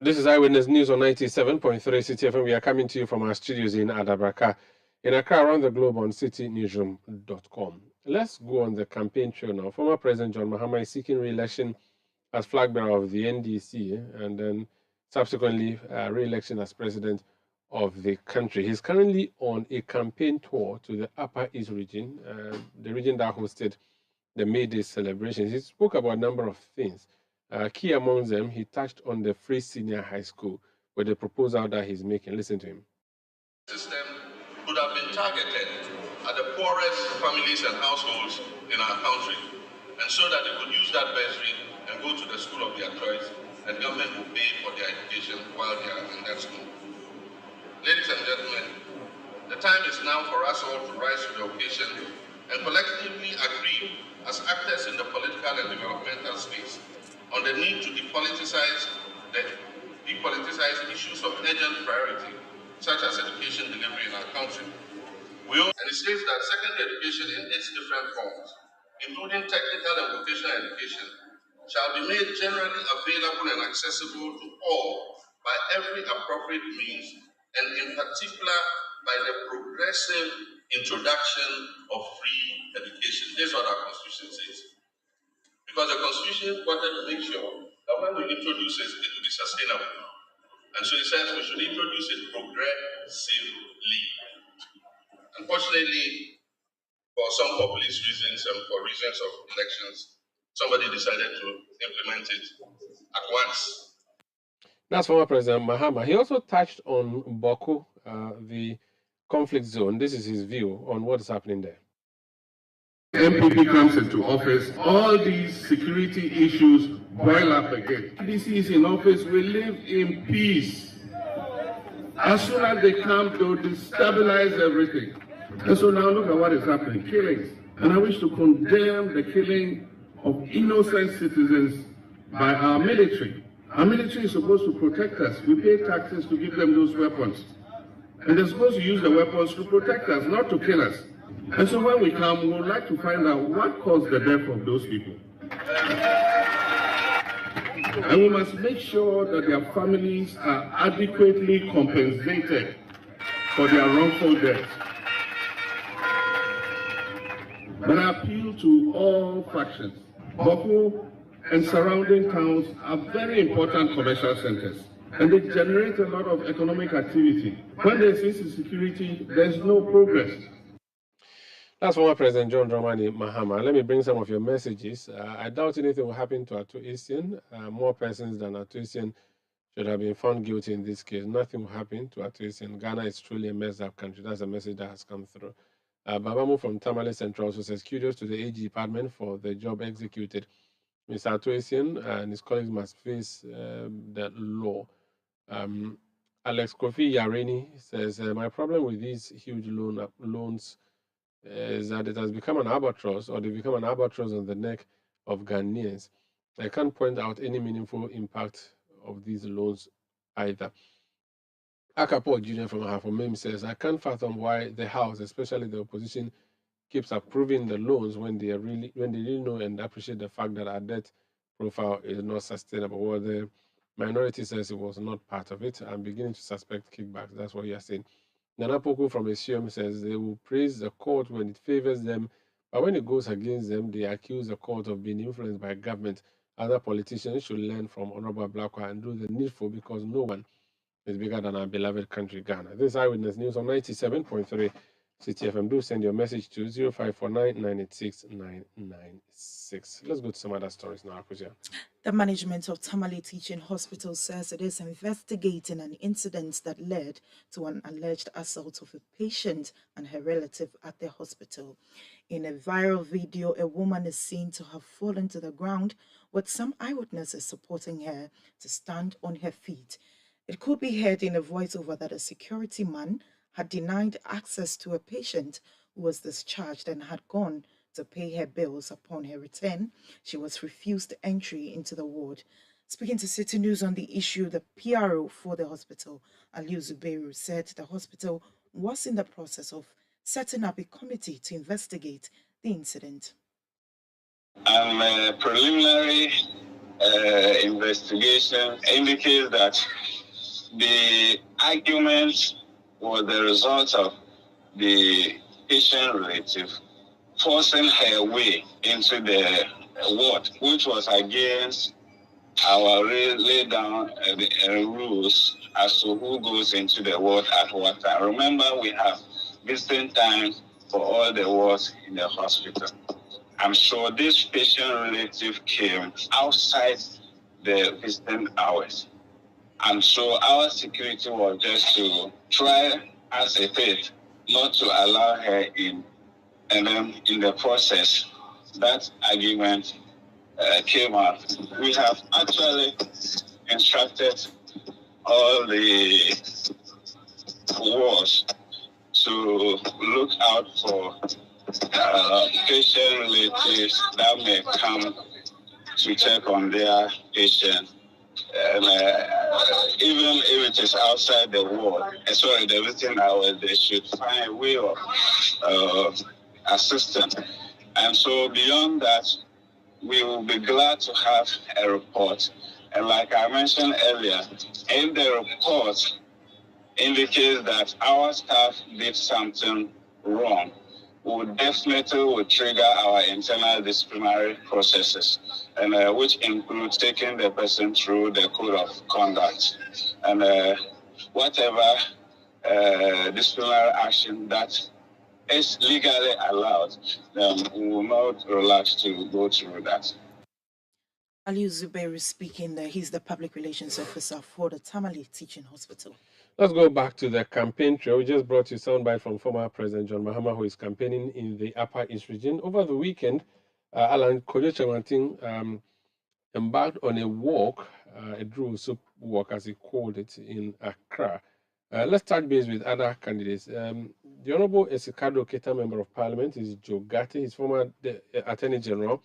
Speaker 3: This is Eyewitness News on 97.3 Citi FM. We are coming to you from our studios in Adabraka, in Accra, around the globe on citinewsroom.com. Let's go on the campaign trail now. Former President John Mahama is seeking re-election as flag bearer of the NDC and then subsequently re-election as president of the country. He's currently on a campaign tour to the Upper East region, the region that hosted the May Day celebrations. He spoke about a number of things. Key among them, he touched on the free senior high school with the proposal that he's making. Listen to him.
Speaker 12: System could have been targeted at the poorest families and households in our country, and so that they could use that bursary and go to the school of their choice, and government will pay for their education while they are in that school. Ladies and gentlemen, the time is now for us all to rise to the occasion and collectively agree as actors in the political and developmental space on the need to depoliticize issues of urgent priority, such as education delivery in our country. And it states that secondary education in its different forms, including technical and vocational education, shall be made generally available and accessible to all by every appropriate means, and in particular by the progressive introduction of free education. This is what our Constitution says. Because the Constitution wanted to make sure that when we introduce it, it will be sustainable. And so it says we should introduce it progressively. Unfortunately, for some populist reasons and for reasons of elections, somebody decided to implement it at once.
Speaker 3: That's former President Mahama. He also touched on Boko, the conflict zone. This is his view on what is happening there.
Speaker 13: MPP comes into office, all these security issues boil up again. DC is in office, we live in peace. As soon as they come, they'll destabilize everything. And so now look at what is happening, killings. And I wish to condemn the killing of innocent citizens by our military. Our military is supposed to protect us. We pay taxes to give them those weapons. And they're supposed to use the weapons to protect us, not to kill us. And so when we come, we would like to find out what caused the death of those people. And we must make sure that their families are adequately compensated for their wrongful deaths. But I appeal to all factions. Boko and surrounding towns are very important commercial centers, and they generate a lot of economic activity. When there's insecurity, there's no progress.
Speaker 3: That's former President John Dramani Mahama. Let me bring some of your messages. I doubt anything will happen to Ato Etienne. More persons than Ato Etienne should have been found guilty in this case. Nothing will happen to Ato Etienne. Ghana is truly a messed up country. That's a message that has come through. Babamu from Tamale Central also says, kudos to the AG department for the job executed. Mr. Ato Etienne and his colleagues must face the law. Alex Kofi Yareni says, my problem with these huge loans is that it has become an albatross, or they become an albatross on the neck of Ghanaians. I can't point out any meaningful impact of these loans either. Akapo Junior from Hafomim says, I can't fathom why the House, especially the opposition, keeps approving the loans when they really know and appreciate the fact that our debt profile is not sustainable. Well, the minority says it was not part of it. I'm beginning to suspect kickbacks. That's what you're saying. Nana Poku from ACM says they will praise the court when it favors them, but when it goes against them, they accuse the court of being influenced by government. Other politicians should learn from Honorable Blackwell and do the needful because no one is bigger than our beloved country, Ghana. This is Eyewitness News on 97.3 Citi FM. Do send your message to 0549 986 996. Let's go to some other stories now, Akusia.
Speaker 9: The management of Tamale Teaching Hospital says it is investigating an incident that led to an alleged assault of a patient and her relative at the hospital. In a viral video, a woman is seen to have fallen to the ground with some eyewitnesses supporting her to stand on her feet. It could be heard in a voiceover that a security man had denied access to a patient who was discharged and had gone to pay her bills. Upon her return, she was refused entry into the ward. Speaking to Citi News on the issue, the PRO for the hospital, Aliu Zubeiru, said the hospital was in the process of setting up a committee to investigate the incident.
Speaker 14: Preliminary investigation indicates that the argument was the result of the patient relative forcing her way into the ward, which was against our laid down rules as to who goes into the ward at what time. Remember, we have visiting time for all the wards in the hospital. I'm sure this patient relative came outside the visiting hours. And so our security was just to try as a faith not to allow her in. And then in the process, that argument came out. We have actually instructed all the wards to look out for patient relatives that may come to check on their patient. And even if it is outside the ward, the visiting hours, they should find a way of assistance. And so beyond that, we will be glad to have a report. And like I mentioned earlier, if the report indicates that our staff did something wrong, we definitely trigger our internal disciplinary processes, and which includes taking the person through the code of conduct. And whatever disciplinary action that is legally allowed, we will not relax to go through that.
Speaker 9: Aliu Zubeiru speaking there. He's the public relations officer for the Tamale Teaching Hospital.
Speaker 3: Let's go back to the campaign trail. We just brought you soundbite from former President John Mahama, who is campaigning in the Upper East region. Over the weekend, Alan Kojo Chamantin embarked on a walk, a Drew Soup walk, as he called it, in Accra. Let's touch base with other candidates. The Honorable Esikado Keita, Member of Parliament, is Joe Gatti. He's former Attorney General,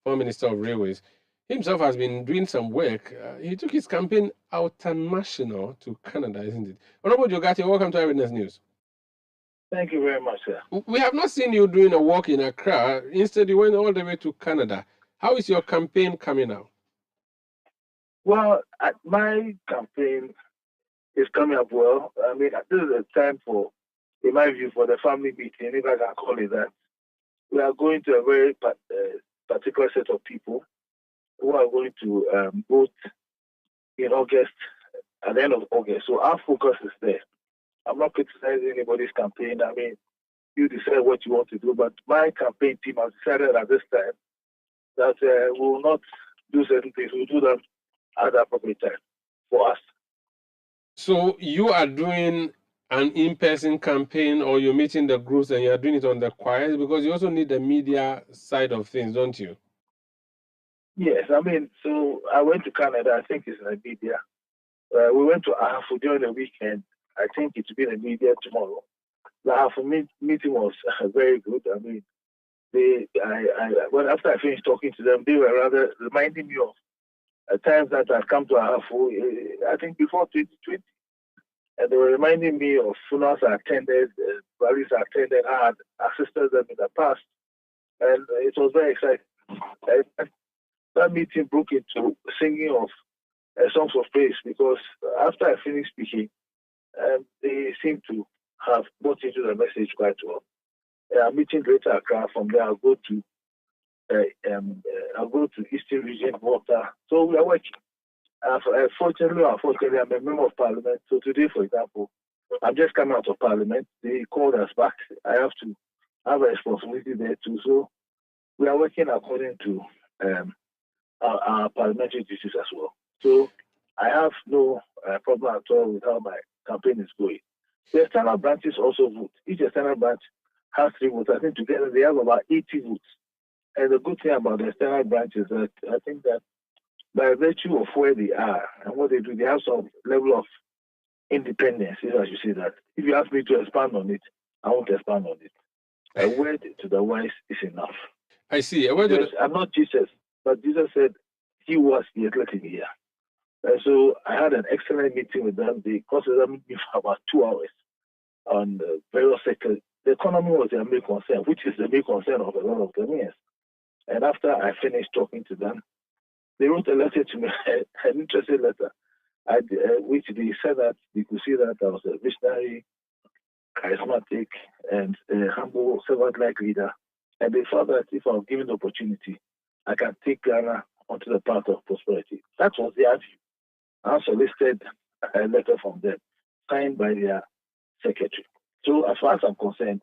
Speaker 3: former Minister of Railways. Himself has been doing some work. He took his campaign international to Canada, isn't it? Honorable Joe Gatti, welcome to Eyewitness News.
Speaker 15: Thank you very much, sir.
Speaker 3: We have not seen you doing a walk in Accra. Instead, you went all the way to Canada. How is your campaign coming out?
Speaker 15: Well, my campaign is coming up well. I mean, this is a time for, in my view, for the family meeting, if I can call it that. We are going to a very particular set of people who are going to vote in August, at the end of August. So our focus is there. I'm not criticizing anybody's campaign. I mean, you decide what you want to do, but my campaign team has decided at this time that we will not do certain things. We'll do them at the appropriate time for us.
Speaker 3: So you are doing an in-person campaign, or you're meeting the groups and you're doing it on the quiet, because you also need the media side of things, don't you?
Speaker 15: Yes, I mean, so I went to Canada. I think it's in the media. We went to Ahafu during the weekend. I think it will be in the media tomorrow. The Ahafu meeting was very good. I mean, after I finished talking to them, they were rather reminding me of times that I've come to Ahafu, I think before 2020. And they were reminding me of funerals I attended, rallies I attended. I had assisted them in the past, and it was very exciting. And that meeting broke into singing of songs of praise because after I finished speaking, they seemed to have bought into the message quite well. I'm meeting Greater Accra. From there, I'll go to Eastern Region Water. So we are working. Fortunately or unfortunately, I'm a member of Parliament. So today, for example, I'm just coming out of Parliament. They called us back. I have to have a responsibility there too. So we are working according to our parliamentary duties as well. So I have no problem at all with how my campaign is going. The external branches also vote. Each external branch has 3 votes. I think together they have about 80 votes. And the good thing about the external branch is that I think that by virtue of where they are and what they do, they have some level of independence, as you say that. If you ask me to expand on it, I won't expand on it. A word to the wise is enough.
Speaker 3: I see.
Speaker 15: I'm not Jesus, but Jesus said he was here, let him here. And so I had an excellent meeting with them. They considered me for about 2 hours on various sectors. The economy was their main concern, which is the main concern of a lot of Ghanaians. And after I finished talking to them, they wrote a letter to me, an interesting letter, which they said that they could see that I was a visionary, charismatic, and humble, servant-like leader. And they felt that if I was given the opportunity, I can take Ghana onto the path of prosperity. That was their view. I solicited a letter from them, signed by their secretary. So as far as I'm concerned,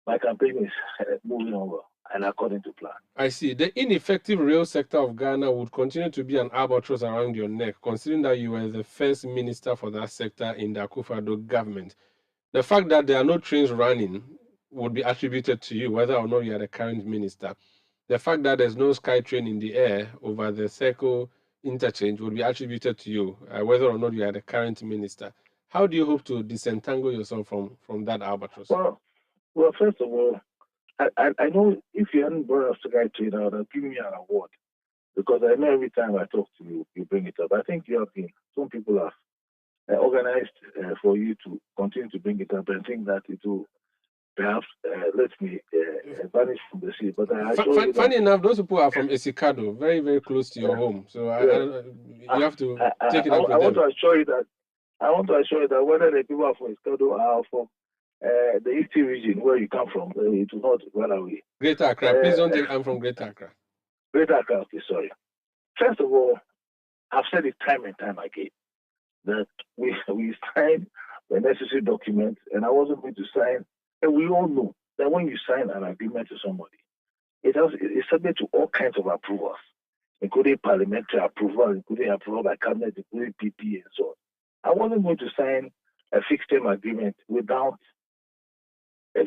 Speaker 15: my campaign is moving on well and according to plan.
Speaker 3: I see. The ineffective rail sector of Ghana would continue to be an albatross around your neck, considering that you were the first minister for that sector in the Akufo-Addo government. The fact that there are no trains running would be attributed to you, whether or not you are the current minister. The fact that there's no SkyTrain in the air over the Circle interchange would be attributed to you, whether or not you are the current minister. How do you hope to disentangle yourself from that albatross?
Speaker 15: Well, first of all, I know if you hadn't brought up SkyTrain, I would have given you an award because I know every time I talk to you, you bring it up. I think you have been, some people have organized for you to continue to bring it up and think that it will perhaps let me vanish from the sea. But
Speaker 3: funny enough, those people are from Esikado, very, very close to your home. So you have to take it up with them.
Speaker 15: I want to assure you that whether the people are from Esikado or from the Eastern region where you come from, it will not run away.
Speaker 3: Greater Accra. Please don't think I'm from Greater Accra.
Speaker 15: Greater Accra, okay, sorry. First of all, I've said it time and time again that we signed the necessary documents, and I wasn't going to sign. And we all know that when you sign an agreement to somebody, it's subject to all kinds of approvals, including parliamentary approval, including approval by cabinet, including PP, and so on. I wasn't going to sign a fixed-term agreement without a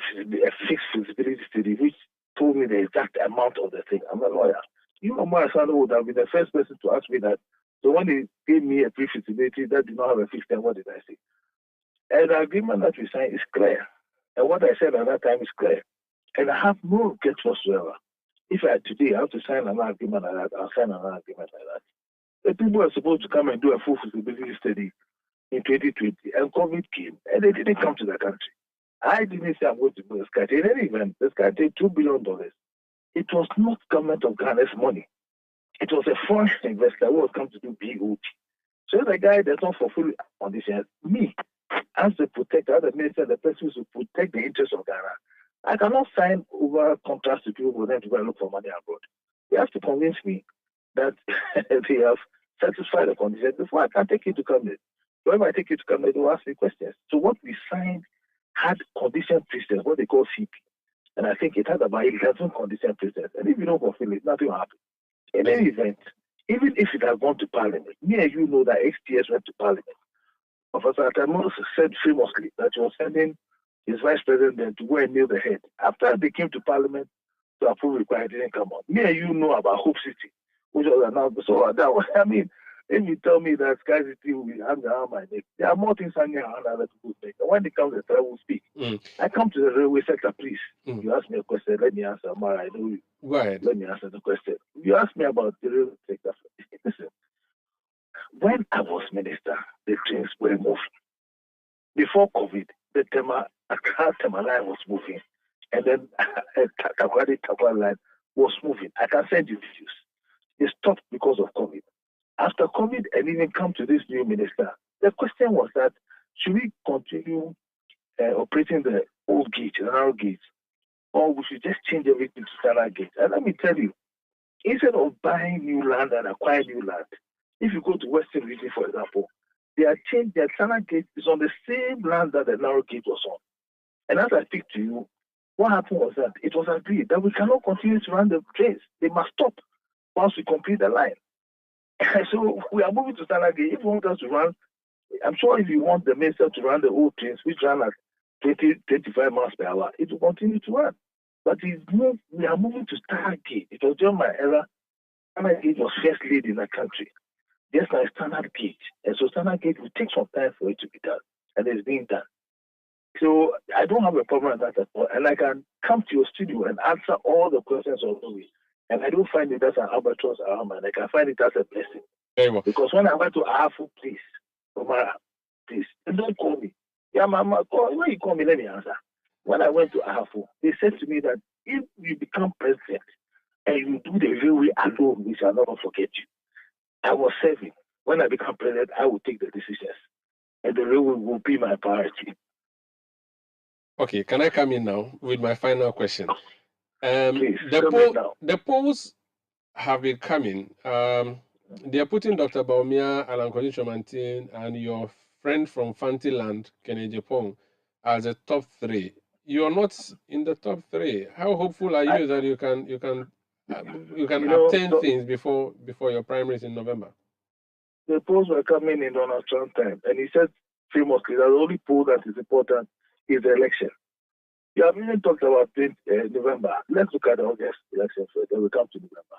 Speaker 15: fixed feasibility study, which told me the exact amount of the thing. I'm a lawyer. You know, my son would have been the first person to ask me that. So when he gave me a pre-feasibility that did not have a fixed term, what did I say? And the agreement that we signed is clear. And what I said at that time is clear. And I have no regrets whatsoever. If today I have to sign an agreement like that, I'll sign an agreement like that. The people are supposed to come and do a full feasibility study in 2020, and COVID came, and they didn't come to the country. I didn't say I'm going to do the SkyTrain. In any event, the SkyTrain, $2 billion. It was not government of Ghana's money. It was a foreign investor who was come to do BOT. So the guy does not fulfill conditions. Me, as the protector, as the minister, the person who protect the interests of Ghana, I cannot sign over contracts to people for them to go and look for money abroad. They have to convince me that they have satisfied the conditions before I can take it to cabinet. So if I take it to cabinet, they will ask me questions. So what we signed had condition precedents, what they call CP. And I think it had about 11 condition precedents. And if you don't fulfill it, nothing will happen. In any event, even if it had gone to parliament, me and you know that XTS went to parliament. Professor Atamos said famously that he was sending his vice president to go and kneel the head. After they came to parliament to approve it, it didn't come on. Me and you know about Hope City, which was announced. So that was, I mean, if you tell me that Sky City will be hanging around my neck, there are more things hanging around other people's neck. And when they come, they will speak. I come to the railway sector, please. You ask me a question, let me answer. Mara, I know you.
Speaker 3: Go ahead.
Speaker 15: Let me answer the question. You ask me about the railway sector. Listen, when I was minister, the trains were moving. before COVID, the Accra line was moving, and then Takwadi line was moving. I can send you videos. It stopped because of COVID. After COVID, and even come to this new minister, the question was that should we continue operating the old gauge, the narrow gauge, or we should just change everything to standard gauge? And let me tell you, instead of buying new land and acquiring new land, if you go to Western region, for example, they are changed. Their standard gauge is on the same land that the narrow gauge was on. And as I speak to you, what happened was that it was agreed that we cannot continue to run the trains. They must stop once we complete the line. So we are moving to standard gauge. If you want us to run, I'm sure if you want the minister to run the old trains, which run at 25 miles per hour, it will continue to run. But we are moving to standard gauge. It was during my era, standard gauge was first lead in the country. Just like standard gauge. And so standard gauge will take some time for it to be done. And it's being done. So I don't have a problem with that at all. And I can come to your studio and answer all the questions on the way. And I don't find it as an albatross around my neck. I find it as a blessing.
Speaker 3: Very well.
Speaker 15: Because when I went to Ahafu, please, Omar, please, don't call me. Yeah, Mama, when you call me, let me answer. When I went to Ahafu, they said to me that if you become president and you do the railway alone, we shall never forget you. I was serving. When I become president, I will take the decisions. And the railway will be my priority.
Speaker 3: Okay, can I come in now with my final question?
Speaker 15: Please,
Speaker 3: the polls have been coming. They are putting Dr. Baumia, Alan Chomantin, and your friend from Fantiland, Kennedy Pong, as the top three. You are not in the top three. How hopeful are you that you can obtain things before your primaries in November?
Speaker 15: The polls were coming in Donald Trump time, and he said famously that the only poll that is important is the election. You have even talked about November. Let's look at the August election first, then we come to November.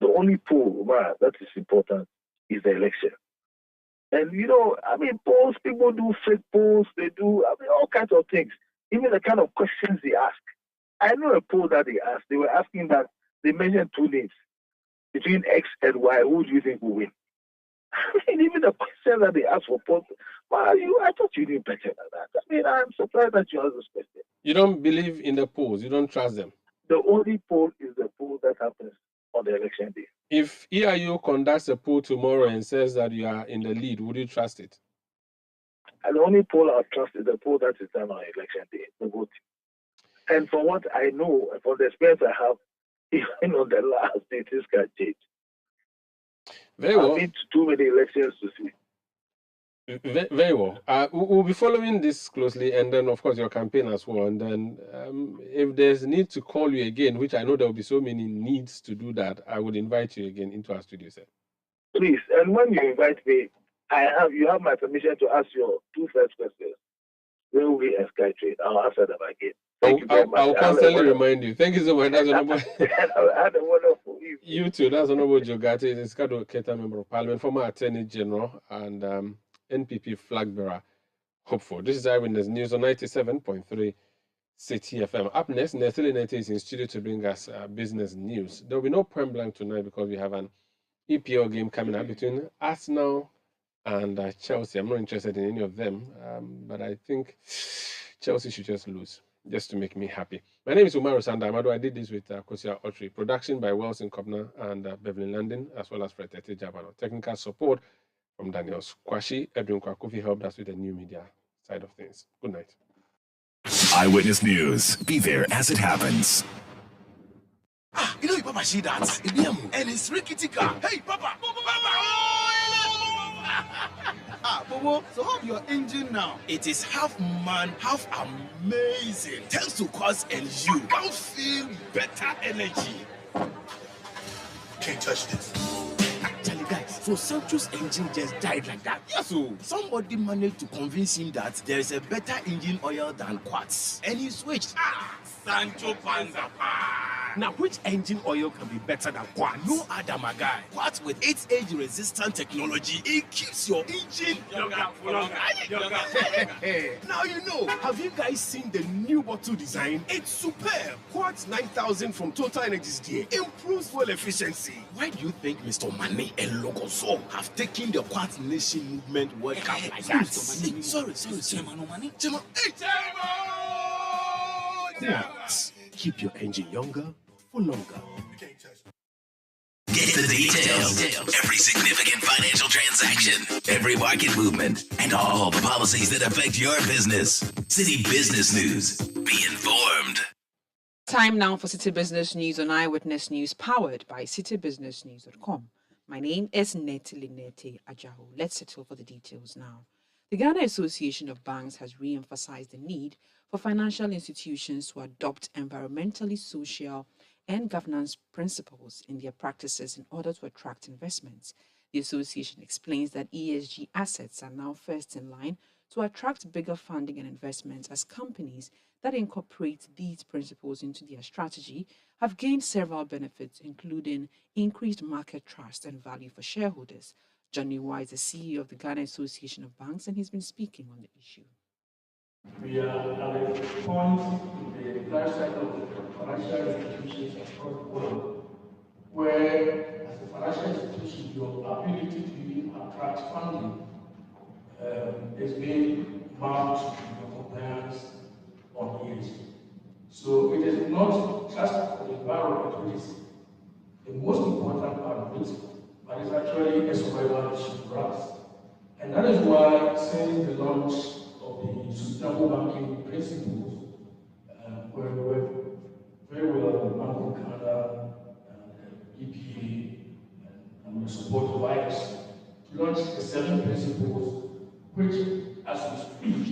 Speaker 15: The only poll that is important is the election. And, polls, people do fake polls, they do all kinds of things. Even the kind of questions they ask. I know a poll that they asked. They were asking that they mentioned two names. Between X and Y, who do you think will win? Even the question that they asked for polls, I thought you knew better than that. I'm surprised that you asked this question.
Speaker 3: You don't believe in the polls. You don't trust them.
Speaker 15: The only poll is the poll that happens on the election day.
Speaker 3: If EIU conducts a poll tomorrow and says that you are in the lead, would you trust it?
Speaker 15: And the only poll I trust is the poll that is done on election day, the voting. And from what I know, and from the experience I have, even on the last day, this can change.
Speaker 3: Very well.
Speaker 15: I've been to too many elections to see.
Speaker 3: Very well. We'll be following this closely, and then, of course, your campaign as well. And then, if there's need to call you again, which I know there will be so many needs to do that, I would invite you again into our studio set.
Speaker 15: Please, and when you invite me, you have my permission to ask your two first questions. Railway and SkyTrade. I'll answer them again. Thank you very much.
Speaker 3: I'll constantly remind you. Thank you so much. That's honorable.
Speaker 15: I had a wonderful evening.
Speaker 3: You too. That's Honorable Jogate, is Kado Keta Member of Parliament, former Attorney General, and NPP flag bearer, hopeful. This is Eyewitness News on 97.3 Citi FM. Up next, Nestle Nete is in studio to bring us business news. There will be no point blank tonight because we have an EPL game coming up between Arsenal and Chelsea. I'm not interested in any of them, but I think Chelsea should just lose, just to make me happy. My name is Umar Osanda Amado. I did this with Kosia Otri. Production by Wells Kobna and Beverly London, as well as Fretete Javano. Technical support from Daniel Squashi. Edwin Kwakufi helped us with the new media side of things. Good night.
Speaker 6: Eyewitness News. Be there as it happens.
Speaker 7: You Papa see that? And it's rickety car. Hey, Papa!
Speaker 8: Bobo, so how's your engine now?
Speaker 7: It is half man, half amazing. Thanks to Cause and you can feel better energy.
Speaker 8: Can't touch this.
Speaker 7: Actually, guys, so Sancho's engine just died like that. Yes, so somebody managed to convince him that there is a better engine oil than quartz. And he switched. Sancho Panza. Now, which engine oil can be better than Quartz? No other, my guy. Quartz with its age-resistant technology, it keeps your engine younger for longer. Now you know. Have you guys seen the new bottle design? It's superb. Quartz 9000 from Total Energies DA improves fuel efficiency. Why do you think Mr. Mane and Logoso have taken the Quartz Nation movement World Cup like that? Sorry. Quartz. Keep your engine younger for longer.
Speaker 16: Get the details. Every significant financial transaction, every market movement, and all the policies that affect your business. City Business News. Be informed.
Speaker 4: Time now for City Business News on Eyewitness News, powered by citybusinessnews.com. My name is Neti Ajaho. Let's settle for the details now. The Ghana Association of Banks has re-emphasized the need for financial institutions to adopt environmentally social and governance principles in their practices in order to attract investments. The association explains that ESG assets are now first in line to attract bigger funding and investments, as companies that incorporate these principles into their strategy have gained several benefits, including increased market trust and value for shareholders. Johnny Wise, the CEO of the Ghana Association of Banks, and he's been speaking on the issue.
Speaker 17: We are at a point in the life cycle of financial institutions across the world where, as a financial institution, your ability to even attract funding is being marked in your compliance on ESG. So it is not just for the environment, which is the most important part of it, but it's actually a survival issue for us. And that is why, since the launch of the sustainable banking principles, where we work very well with Bank of Canada, EPA, and the support of ICE, to launch the 7 principles, which, as we speak,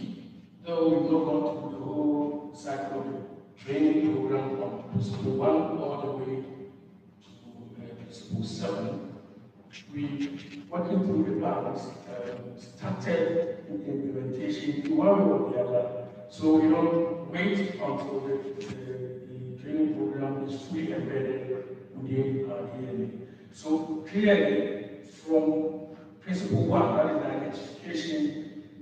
Speaker 17: though we've not gone through the whole cycle of the training program from principle 1 all the way to principle 7, we, working through the plans, started the implementation one way or the other. So we don't wait until the training program is fully embedded within our DNA. So clearly, from principle 1, that is the identification,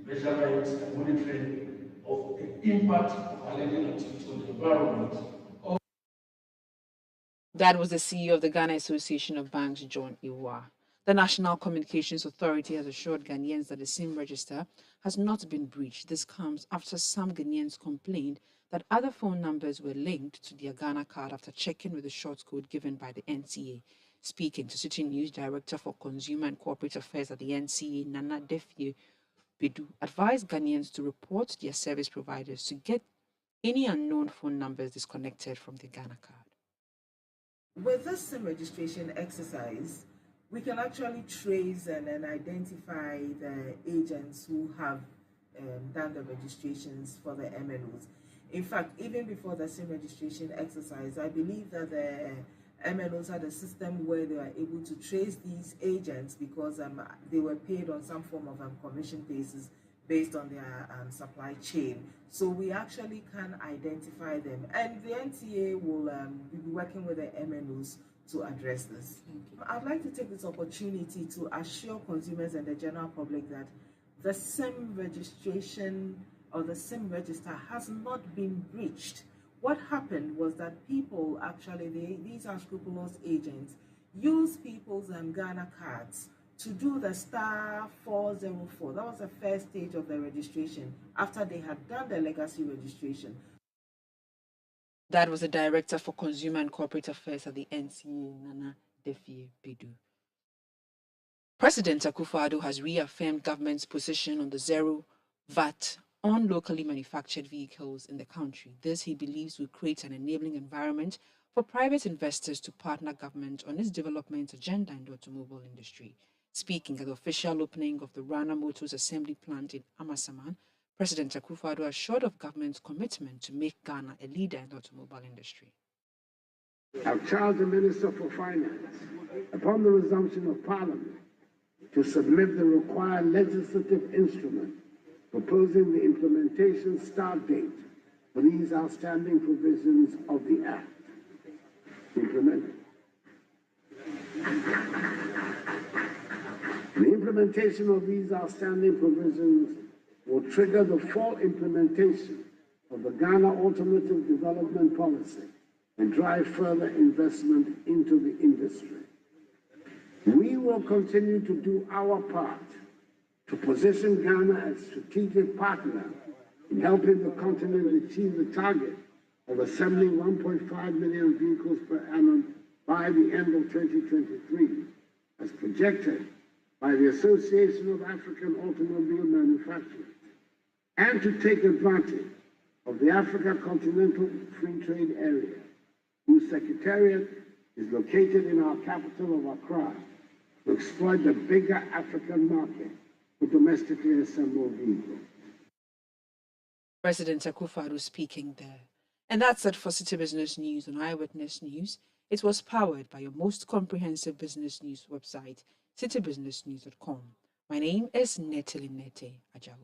Speaker 17: measurement, and monitoring of the impact of our lending activity on the environment.
Speaker 4: That was the CEO of the Ghana Association of Banks, John Iwa. The National Communications Authority has assured Ghanaians that the SIM register has not been breached. This comes after some Ghanaians complained that other phone numbers were linked to their Ghana card after checking with the short code given by the NCA. Speaking to City News, Director for Consumer and Corporate Affairs at the NCA, Nana Defie Bedu, advised Ghanaians to report their service providers to get any unknown phone numbers disconnected from the Ghana card.
Speaker 18: With this SIM registration exercise, we can actually trace and identify the agents who have done the registrations for the MNOs. In fact, even before the SIM registration exercise, I believe that the MNOs had a system where they were able to trace these agents because they were paid on some form of commission basis based on their supply chain. So we actually can identify them, and the NTA will be working with the MNOs to address this. I'd like to take this opportunity to assure consumers and the general public that the SIM registration or the SIM register has not been breached. What happened was that people actually, these unscrupulous agents, use people's Ghana cards to do the star 404. That was the first stage of the registration after they had done the legacy registration.
Speaker 4: That was the Director for Consumer and Corporate Affairs at the NCA, Nana Defie Bedu. President Akufo-Addo has reaffirmed government's position on the zero VAT on locally manufactured vehicles in the country. This, he believes, will create an enabling environment for private investors to partner government on its development agenda in the automobile industry. Speaking at the official opening of the Rana Motors Assembly Plant in Amasaman, President Akufo-Addo assured of government's commitment to make Ghana a leader in the automobile industry.
Speaker 19: I've charged the Minister for Finance, upon the resumption of Parliament, to submit the required legislative instrument proposing the implementation start date for these outstanding provisions of the Act. implemented. The implementation of these outstanding provisions will trigger the full implementation of the Ghana Automotive Development Policy and drive further investment into the industry. We will continue to do our part to position Ghana as a strategic partner in helping the continent achieve the target of assembling 1.5 million vehicles per annum by the end of 2023, as projected by the Association of African Automobile Manufacturers, and to take advantage of the Africa Continental Free Trade Area, whose secretariat is located in our capital of Accra, to exploit the bigger African market for domestically assembled vehicles.
Speaker 4: President Akufo-Addo speaking there. And that's it for City Business News on Eyewitness News. It was powered by your most comprehensive business news website, citybusinessnews.com. My name is Nete Ajahu.